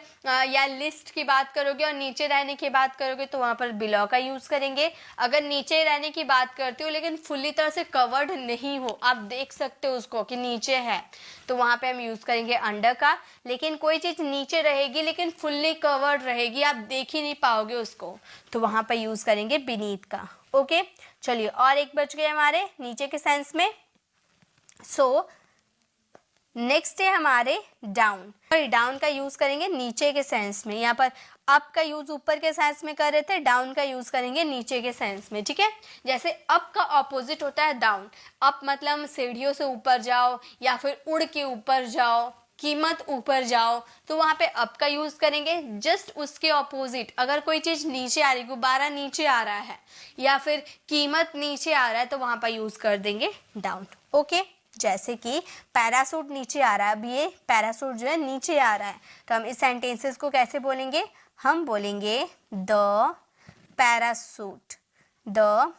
या लिस्ट की बात करोगे और नीचे रहने की बात करोगे तो वहां पर बिलो का यूज करेंगे। अगर नीचे रहने की बात करते हो लेकिन फुल्ली तरह से कवर्ड नहीं हो, आप देख सकते हो उसको कि नीचे है, तो वहां पे हम यूज करेंगे अंडर का। लेकिन कोई चीज नीचे रहेगी लेकिन फुल्ली कवर्ड रहेगी, आप देख ही नहीं पाओगे उसको, तो वहां पर यूज करेंगे बीनीथ का। ओके, चलिए और एक बच गए हमारे नीचे के सेंस में। सो नेक्स्ट है हमारे डाउन। डाउन का यूज करेंगे नीचे के सेंस में। यहाँ पर अप का यूज ऊपर के सेंस में कर रहे थे, डाउन का यूज करेंगे नीचे के सेंस में, ठीक है। जैसे अप का ऑपोजिट होता है डाउन। अप मतलब सीढ़ियों से ऊपर जाओ या फिर उड़ के ऊपर जाओ, कीमत ऊपर जाओ, तो वहां पे अप का यूज करेंगे। जस्ट उसके ऑपोजिट, अगर कोई चीज नीचे आ रही, गुब्बारा नीचे आ रहा है या फिर कीमत नीचे आ रहा है, तो वहां पर यूज कर देंगे डाउन। ओके, जैसे कि पैरासूट नीचे आ रहा है, अब ये पैरासूट जो है नीचे आ रहा है, तो हम इस सेंटेंसेस को कैसे बोलेंगे? हम बोलेंगे the parachute, the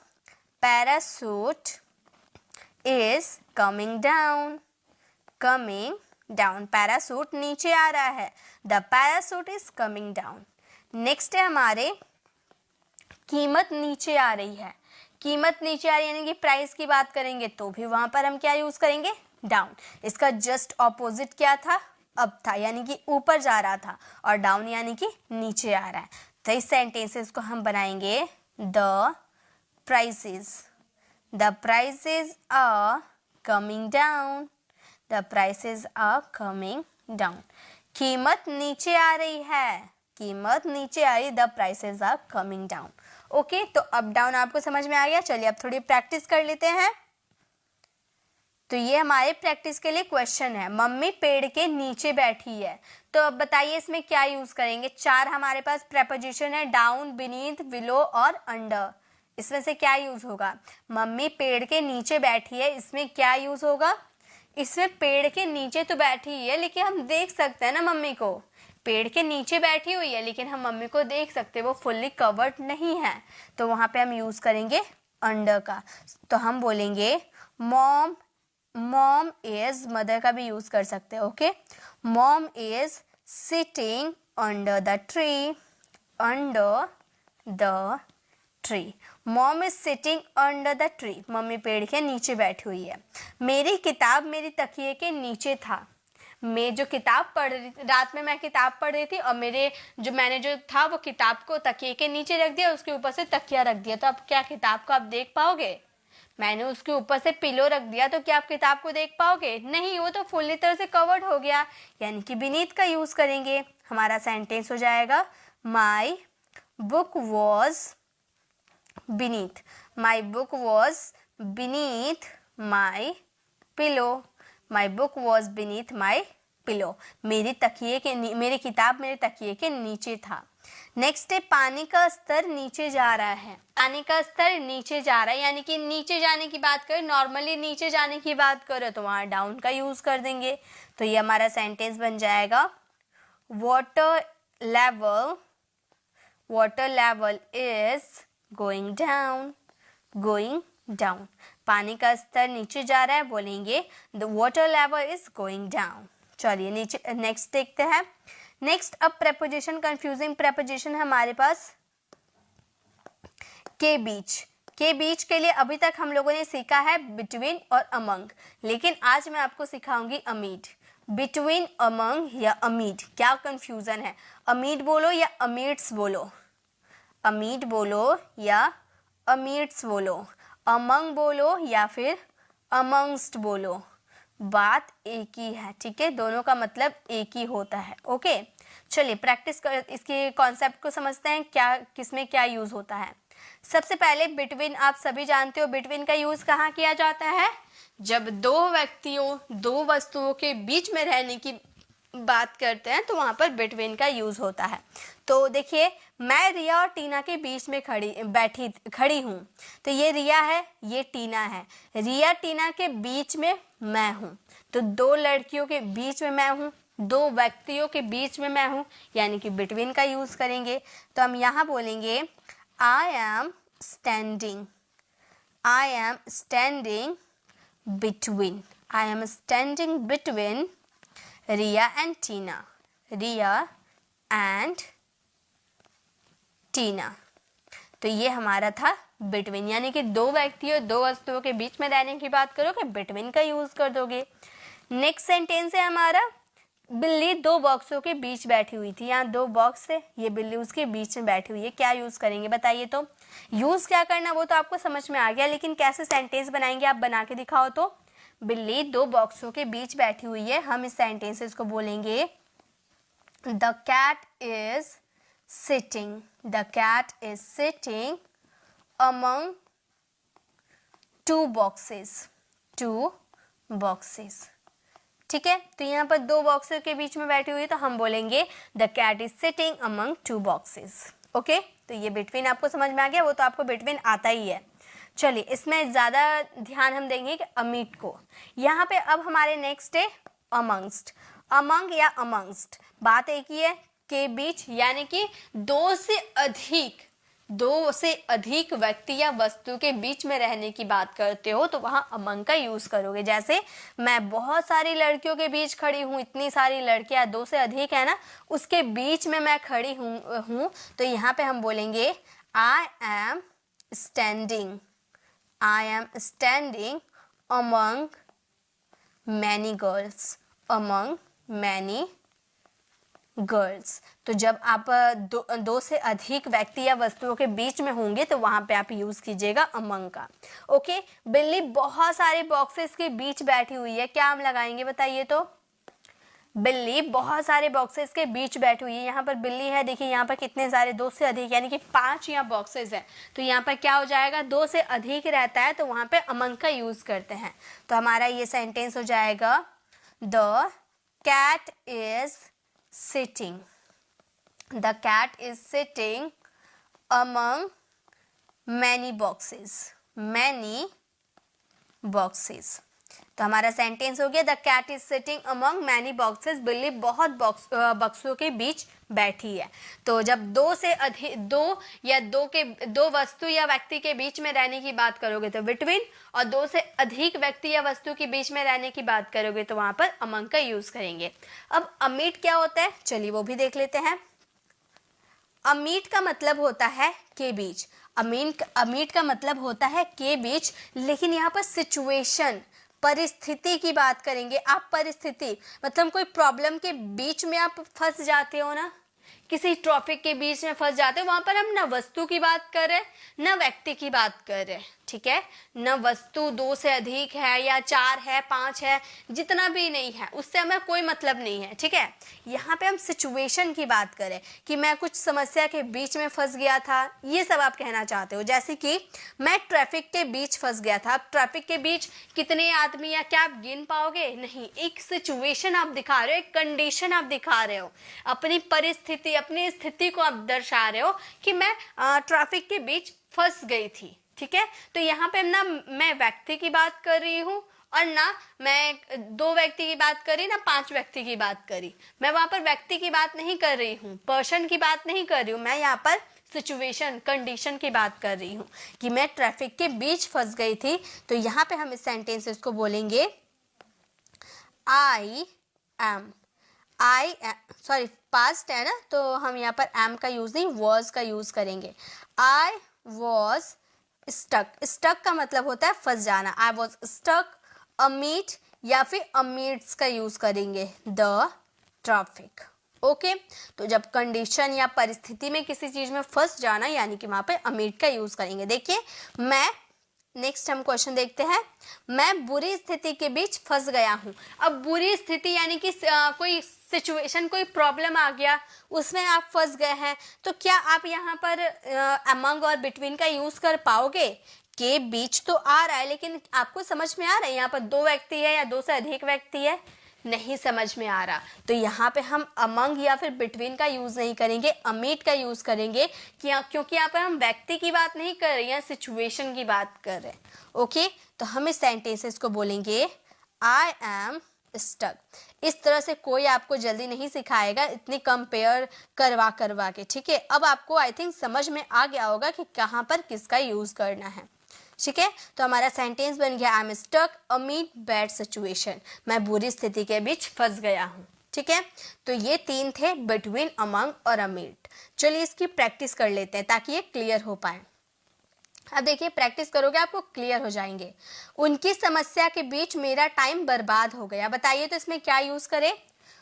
parachute is coming down, coming down, parachute नीचे आ रहा है, the parachute is coming down. Next है हमारे कीमत नीचे आ रही है। कीमत नीचे आ रही है यानी कि प्राइस की बात करेंगे तो भी वहां पर हम क्या यूज करेंगे? डाउन। इसका जस्ट ऑपोजिट क्या था? अप था, यानी कि ऊपर जा रहा था, और डाउन यानी कि नीचे आ रहा है। तो इस सेंटेंसेस को हम बनाएंगे the prices, the prices are coming down, the prices are coming down. कीमत नीचे आ रही है, कीमत नीचे आ रही, the prices are coming down. Okay, तो अप डाउन आपको समझ में आ गया। चलिए अब थोड़ी प्रैक्टिस कर लेते हैं। तो ये हमारे प्रैक्टिस के लिए क्वेश्चन है, मम्मी पेड़ के नीचे बैठी है, तो अब बताइए इसमें क्या यूज करेंगे? 4 हमारे पास प्रेपोजिशन है, डाउन, बीनीथ, बिलो और अंडर। इसमें से क्या यूज होगा? मम्मी पेड़ के नीचे बैठी है, इसमें क्या यूज होगा? इसमें पेड़ के नीचे तो बैठी ही है लेकिन हम देख सकते हैं ना मम्मी को, पेड़ के नीचे बैठी हुई है लेकिन हम मम्मी को देख सकते हैं, वो फुल्ली कवर्ड नहीं है, तो वहां पे हम यूज करेंगे अंडर का। तो हम बोलेंगे मॉम, मॉम इज, मदर का भी यूज कर सकते हैं। Okay, mom is sitting under the tree, under the tree, mom is sitting under the tree, mummy पेड़ के नीचे बैठी हुई है। मेरी किताब मेरी तकिए के नीचे था, मैं जो किताब पढ़ रही, रात में मैं किताब पढ़ रही थी और मैंने जो था वो किताब को तकिए के नीचे रख दिया, उसके ऊपर से तकिया रख दिया, तो अब क्या किताब को आप देख पाओगे? मैंने उसके ऊपर से पिलो रख दिया तो क्या आप किताब को देख पाओगे? नहीं, वो तो फुल्ली तरह से कवर्ड हो गया, यानी कि बीनीथ का यूज करेंगे। हमारा सेंटेंस हो जाएगा my book was beneath, my book was beneath my pillow, my book was beneath my pillow, मेरी किताब मेरे तकिए के नीचे था। नेक्स्ट है पानी का स्तर नीचे जा रहा है, पानी का स्तर नीचे जा रहा है, यानी कि नीचे जाने की बात करें, नॉर्मली नीचे जाने की बात करें तो वहाँ डाउन का यूज कर देंगे। तो ये हमारा सेंटेंस बन जाएगा water level is going down, पानी का स्तर नीचे जा रहा है, बोलेंगे the water level is going down. चलिए नीचे नेक्स्ट देखते हैं। नेक्स्ट अब प्रेपोजिशन, कंफ्यूजिंग प्रेपोजिशन है हमारे पास के बीच के लिए अभी तक हम लोगों ने सीखा है बिटवीन और अमंग, लेकिन आज मैं आपको सिखाऊंगी अमीड। बिटवीन, अमंग या अमीड, क्या कंफ्यूजन है? अमीड बोलो या अमीड्स बोलो, अमीड बोलो या अमीड्स बोलो, अमंग बोलो या फिर अमंगस्ट बोलो, बात एक ही है, ठीक है, दोनों का मतलब एक ही होता है। ओके, चलिए प्रैक्टिस कर, इसके कॉन्सेप्ट को समझते हैं, क्या किसमें क्या यूज होता है। सबसे पहले बिटवीन, आप सभी जानते हो बिटवीन का यूज कहाँ किया जाता है? जब दो व्यक्तियों, दो वस्तुओं के बीच में रहने की बात करते हैं तो वहां पर बिटवीन का यूज होता है। तो देखिए, मैं रिया और टीना के बीच में खड़ी हूँ, तो ये रिया है, ये टीना है, रिया टीना के बीच में मैं हूँ, तो दो लड़कियों के बीच में मैं हूँ, दो व्यक्तियों के बीच में मैं हूँ, यानी कि बिटवीन का यूज करेंगे। तो हम यहाँ बोलेंगे I am standing between Riya and Tina, तो ये हमारा था बिटवीन, यानी कि दो व्यक्तियों, दो वस्तुओं के बीच में रहने की बात करोगे बिटवीन का यूज कर दोगे। नेक्स्ट सेंटेंस है हमारा बिल्ली दो बॉक्सों के बीच बैठी हुई थी, यहाँ दो बॉक्स है, ये बिल्ली उसके बीच में बैठी हुई है, क्या यूज करेंगे बताइए? तो यूज क्या करना वो तो आपको समझ में आ गया, लेकिन कैसे सेंटेंस बनाएंगे आप बना के दिखाओ। तो बिल्ली दो बॉक्सों के बीच बैठी हुई है, हम इस सेंटेंसेस को बोलेंगे the cat is sitting among two boxes, ठीक है। तो यहाँ पर दो बॉक्सेस के बीच में बैठी हुई है, तो हम बोलेंगे the cat is sitting among two boxes. Okay, तो ये बिटवीन आपको समझ में आ गया, वो तो आपको बिटवीन आता ही है। चलिए, इसमें ज़्यादा ध्यान हम देंगे कि अमीट को। यहाँ पे अब हमारे नेक्स्ट है अमंगस्ट, अमंग या अमंगस्ट, बात एक ही है, के बीच, यानी कि दो से अधिक व्यक्ति या वस्तु के बीच में रहने की बात करते हो तो वहां अमंग का यूज करोगे। जैसे मैं बहुत सारी लड़कियों के बीच खड़ी हूँ, इतनी सारी लड़कियां, दो से अधिक है ना, उसके बीच में मैं खड़ी हूँ, तो यहाँ पे हम बोलेंगे I am standing among many girls, तो जब आप दो से अधिक व्यक्ति या वस्तुओं के बीच में होंगे तो वहां पे आप यूज कीजिएगा अमंग का। ओके, बिल्ली बहुत सारे बॉक्सेस के बीच बैठी हुई है, क्या हम लगाएंगे बताइए? तो बिल्ली बहुत सारे बॉक्सेस के बीच बैठी हुई है, यहाँ पर बिल्ली है, देखिए यहाँ पर कितने सारे, दो से अधिक, यानी कि 5 यहाँ बॉक्सेस है, तो यहाँ पर क्या हो जाएगा, दो से अधिक रहता है तो वहां पे अमंग का यूज करते हैं। तो हमारा ये सेंटेंस हो जाएगा the cat is sitting among many boxes। तो हमारा सेंटेंस हो गया the cat is sitting among many boxes, बिल्ली बहुत बक्सों के बीच बैठी है। तो जब दो से अधिक, दो वस्तु या व्यक्ति के बीच में रहने की बात करोगे तो बिटवीन, और दो से अधिक व्यक्ति या वस्तु के बीच में रहने की बात करोगे तो वहां पर अमंग का यूज करेंगे। अब अमीट क्या होता है, चलिए वो भी देख लेते हैं। अमीट का मतलब होता है के बीच, अमीट का मतलब होता है के बीच, लेकिन यहाँ पर सिचुएशन, परिस्थिति की बात करेंगे। आप परिस्थिति मतलब कोई प्रॉब्लम के बीच में आप फंस जाते हो ना, किसी ट्रैफिक के बीच में फंस जाते हो, वहां पर हम न वस्तु की बात कर रहे न व्यक्ति की बात कर रहे, ठीक है। न वस्तु 2 से अधिक है या 4 है 5 है, जितना भी नहीं है उससे हमें कोई मतलब नहीं है, ठीक है। यहाँ पे हम सिचुएशन की बात करें कि मैं कुछ समस्या के बीच में फंस गया था, ये सब आप कहना चाहते हो। जैसे कि मैं ट्रैफिक के बीच फंस गया था। अब ट्रैफिक के बीच कितने आदमी या क्या आप गिन पाओगे? नहीं, एक सिचुएशन आप दिखा रहे हो, एक कंडीशन आप दिखा रहे हो, अपनी परिस्थिति, अपनी स्थिति को आप दर्शा रहे हो कि मैं ट्रैफिक के बीच फंस गई थी, ठीक है। तो यहाँ पे ना मैं व्यक्ति की बात कर रही हूँ और ना मैं 2 व्यक्ति की बात करी ना 5 व्यक्ति की बात करी। मैं वहां पर व्यक्ति की बात नहीं कर रही हूँ, पर्सन की बात नहीं कर रही हूँ, मैं यहाँ पर सिचुएशन, कंडीशन की बात कर रही हूँ कि मैं ट्रैफिक के बीच फंस गई थी। तो यहाँ पे हम इस सेंटेंसेस को बोलेंगे आई एम, सॉरी पास्ट है ना, तो हम यहाँ पर एम का यूज नहीं वॉज का यूज करेंगे। आई वॉज स्टक का मतलब होता है फंस जाना। आई वॉज स्टक अमीट या फिर अमीट्स का यूज करेंगे द ट्रैफिक। ओके, तो जब कंडीशन या परिस्थिति में किसी चीज में फंस जाना यानी कि वहां पे अमीट का यूज करेंगे। देखिए मैं नेक्स्ट हम क्वेश्चन देखते हैं। मैं बुरी स्थिति के बीच फंस गया हूं। अब बुरी स्थिति यानी कि कोई सिचुएशन, कोई प्रॉब्लम आ गया, उसमें आप फंस गए हैं, तो क्या आप यहाँ पर अमंग और बिटवीन का यूज कर पाओगे? के बीच तो आ रहा है, लेकिन आपको समझ में आ रहा है यहाँ पर 2 व्यक्ति है या 2 से अधिक व्यक्ति है? नहीं समझ में आ रहा। तो यहाँ पे हम अमंग या फिर बिटवीन का यूज नहीं करेंगे, अमीट का यूज करेंगे क्योंकि यहाँ पर हम व्यक्ति की बात नहीं कर रहे हैं, सिचुएशन की बात कर रहे हैं। ओके, तो हम इस सेंटेंसेस को बोलेंगे आई एम स्टक। इस तरह से कोई आपको जल्दी नहीं सिखाएगा, इतनी कंपेयर करवा के, ठीक है। अब आपको आई थिंक समझ में आ गया होगा कि कहाँ पर किसका यूज करना है, ठीक है। तो हमारा सेंटेंस बन गया I am stuck amid bad situation. मैं बुरी स्थिति के बीच फंस गया हूँ, ठीक है। तो ये 3 थे, बिटवीन, अमंग और अमीट। चलिए इसकी प्रैक्टिस कर लेते हैं ताकि ये क्लियर हो पाए। अब देखिए प्रैक्टिस करोगे आपको क्लियर हो जाएंगे। उनकी समस्या के बीच मेरा टाइम बर्बाद हो गया। बताइए तो इसमें क्या यूज करें?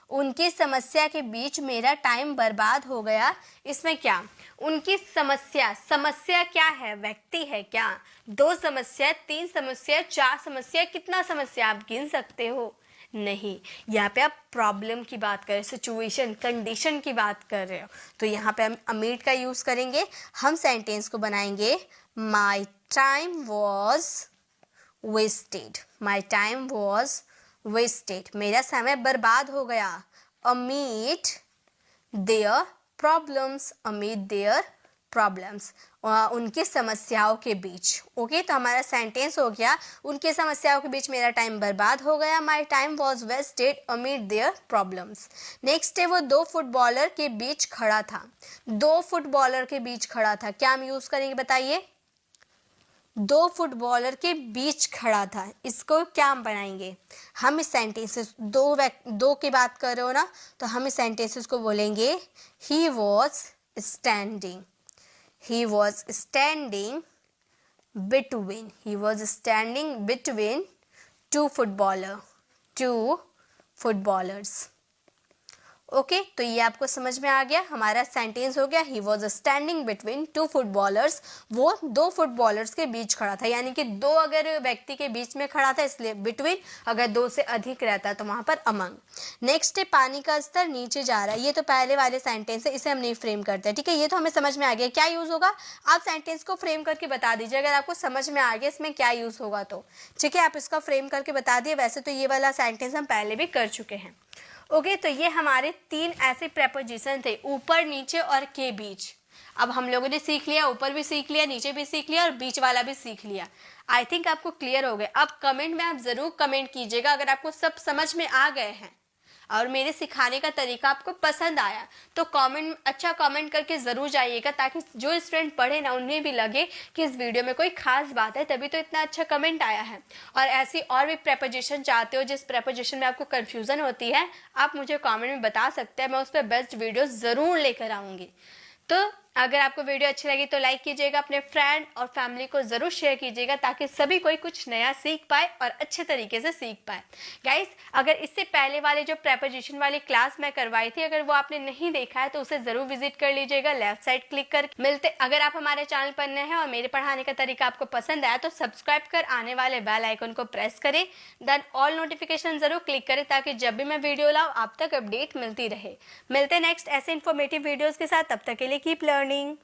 उनकी समस्या के बीच मेरा टाइम बर्बाद हो गया। इसमें क्या? उनकी समस्या, समस्या क्या है? व्यक्ति है क्या? 2 समस्या, 3 समस्या, 4 समस्या, कितना समस्या आप गिन सकते हो? नहीं, यहाँ पे आप प्रॉब्लम की बात कर रहे हो, सिचुएशन, कंडीशन की बात कर रहे हो। तो यहाँ पे हम अमीट का यूज करेंगे। हम सेंटेंस को बनाएंगे my time was wasted. My time was wasted, मेरा समय बर्बाद हो गया। Amid their problems, amid their problems, उनकी समस्याओं के बीच। ओके, तो हमारा सेंटेंस हो गया उनकी समस्याओं के बीच मेरा टाइम बर्बाद हो गया। My time was wasted amid their problems. Next है वो 2 फुटबॉलर के बीच खड़ा था। 2 फुटबॉलर के बीच खड़ा था, क्या हम यूज करेंगे बताइए? 2 फुटबॉलर के बीच खड़ा था, इसको क्या हम बनाएंगे? हम इस सेंटेंसेस 2 की बात कर रहे हो ना, तो हम इस सेंटेंसेस को बोलेंगे he was standing. He was standing between. He was standing between 2 footballers. Okay, तो ये आपको समझ में आ गया। हमारा सेंटेंस हो गया he was standing between 2 footballers. वो 2 फुटबॉलर्स के बीच खड़ा था, यानी कि 2 अगर व्यक्ति के बीच में खड़ा था इसलिए बिटवीन, अगर 2 से अधिक रहता तो वहां पर अमंग। नेक्स्ट है पानी का स्तर नीचे जा रहा है। ये तो पहले वाले सेंटेंस है, इसे हम नहीं फ्रेम करते, ठीक है। ये तो हमें समझ में आ गया क्या यूज होगा। आप सेंटेंस को फ्रेम करके बता दीजिए अगर आपको समझ में आ गया इसमें क्या यूज होगा तो, ठीक है। आप इसका फ्रेम करके बता दिए। वैसे तो ये वाला सेंटेंस हम पहले भी कर चुके हैं। ओके, तो ये हमारे 3 ऐसे प्रेपोजिशन थे, ऊपर, नीचे और के बीच। अब हम लोगों ने सीख लिया, ऊपर भी सीख लिया, नीचे भी सीख लिया और बीच वाला भी सीख लिया। आई थिंक आपको क्लियर हो गए। अब कमेंट में आप जरूर कमेंट कीजिएगा अगर आपको सब समझ में आ गए हैं और मेरे सिखाने का तरीका आपको पसंद आया तो अच्छा कमेंट करके ज़रूर जाइएगा, ताकि जो स्टूडेंट पढ़े ना उन्हें भी लगे कि इस वीडियो में कोई खास बात है, तभी तो इतना अच्छा कमेंट आया है। और ऐसी और भी प्रेपोजिशन चाहते हो जिस प्रेपोजिशन में आपको कन्फ्यूज़न होती है, आप मुझे कमेंट में बता सकते हैं, मैं उस पर बेस्ट वीडियो ज़रूर लेकर आऊँगी। तो अगर आपको वीडियो अच्छी लगी तो लाइक कीजिएगा, अपने फ्रेंड और फैमिली को ज़रूर शेयर कीजिएगा ताकि सभी कोई कुछ नया सीख पाए और अच्छे तरीके से सीख पाए। गाइस, अगर इससे पहले वाले जो प्रेपोजिशन वाली क्लास मैं करवाई थी, अगर वो आपने नहीं देखा है तो उसे ज़रूर विजिट कर लीजिएगा, लेफ्ट साइड क्लिक कर मिलते। अगर आप हमारे चैनल पर नए हैं और मेरे पढ़ाने का तरीका आपको पसंद आया तो सब्सक्राइब कर आने वाले बेल आइकन को प्रेस करें, देन ऑल नोटिफिकेशन ज़रूर क्लिक करें ताकि जब भी मैं वीडियो लाऊं आप तक अपडेट मिलती रहे। मिलते नेक्स्ट ऐसे इन्फॉर्मेटिव वीडियोज़ के साथ, तब तक के लिए कीप लर्निंग।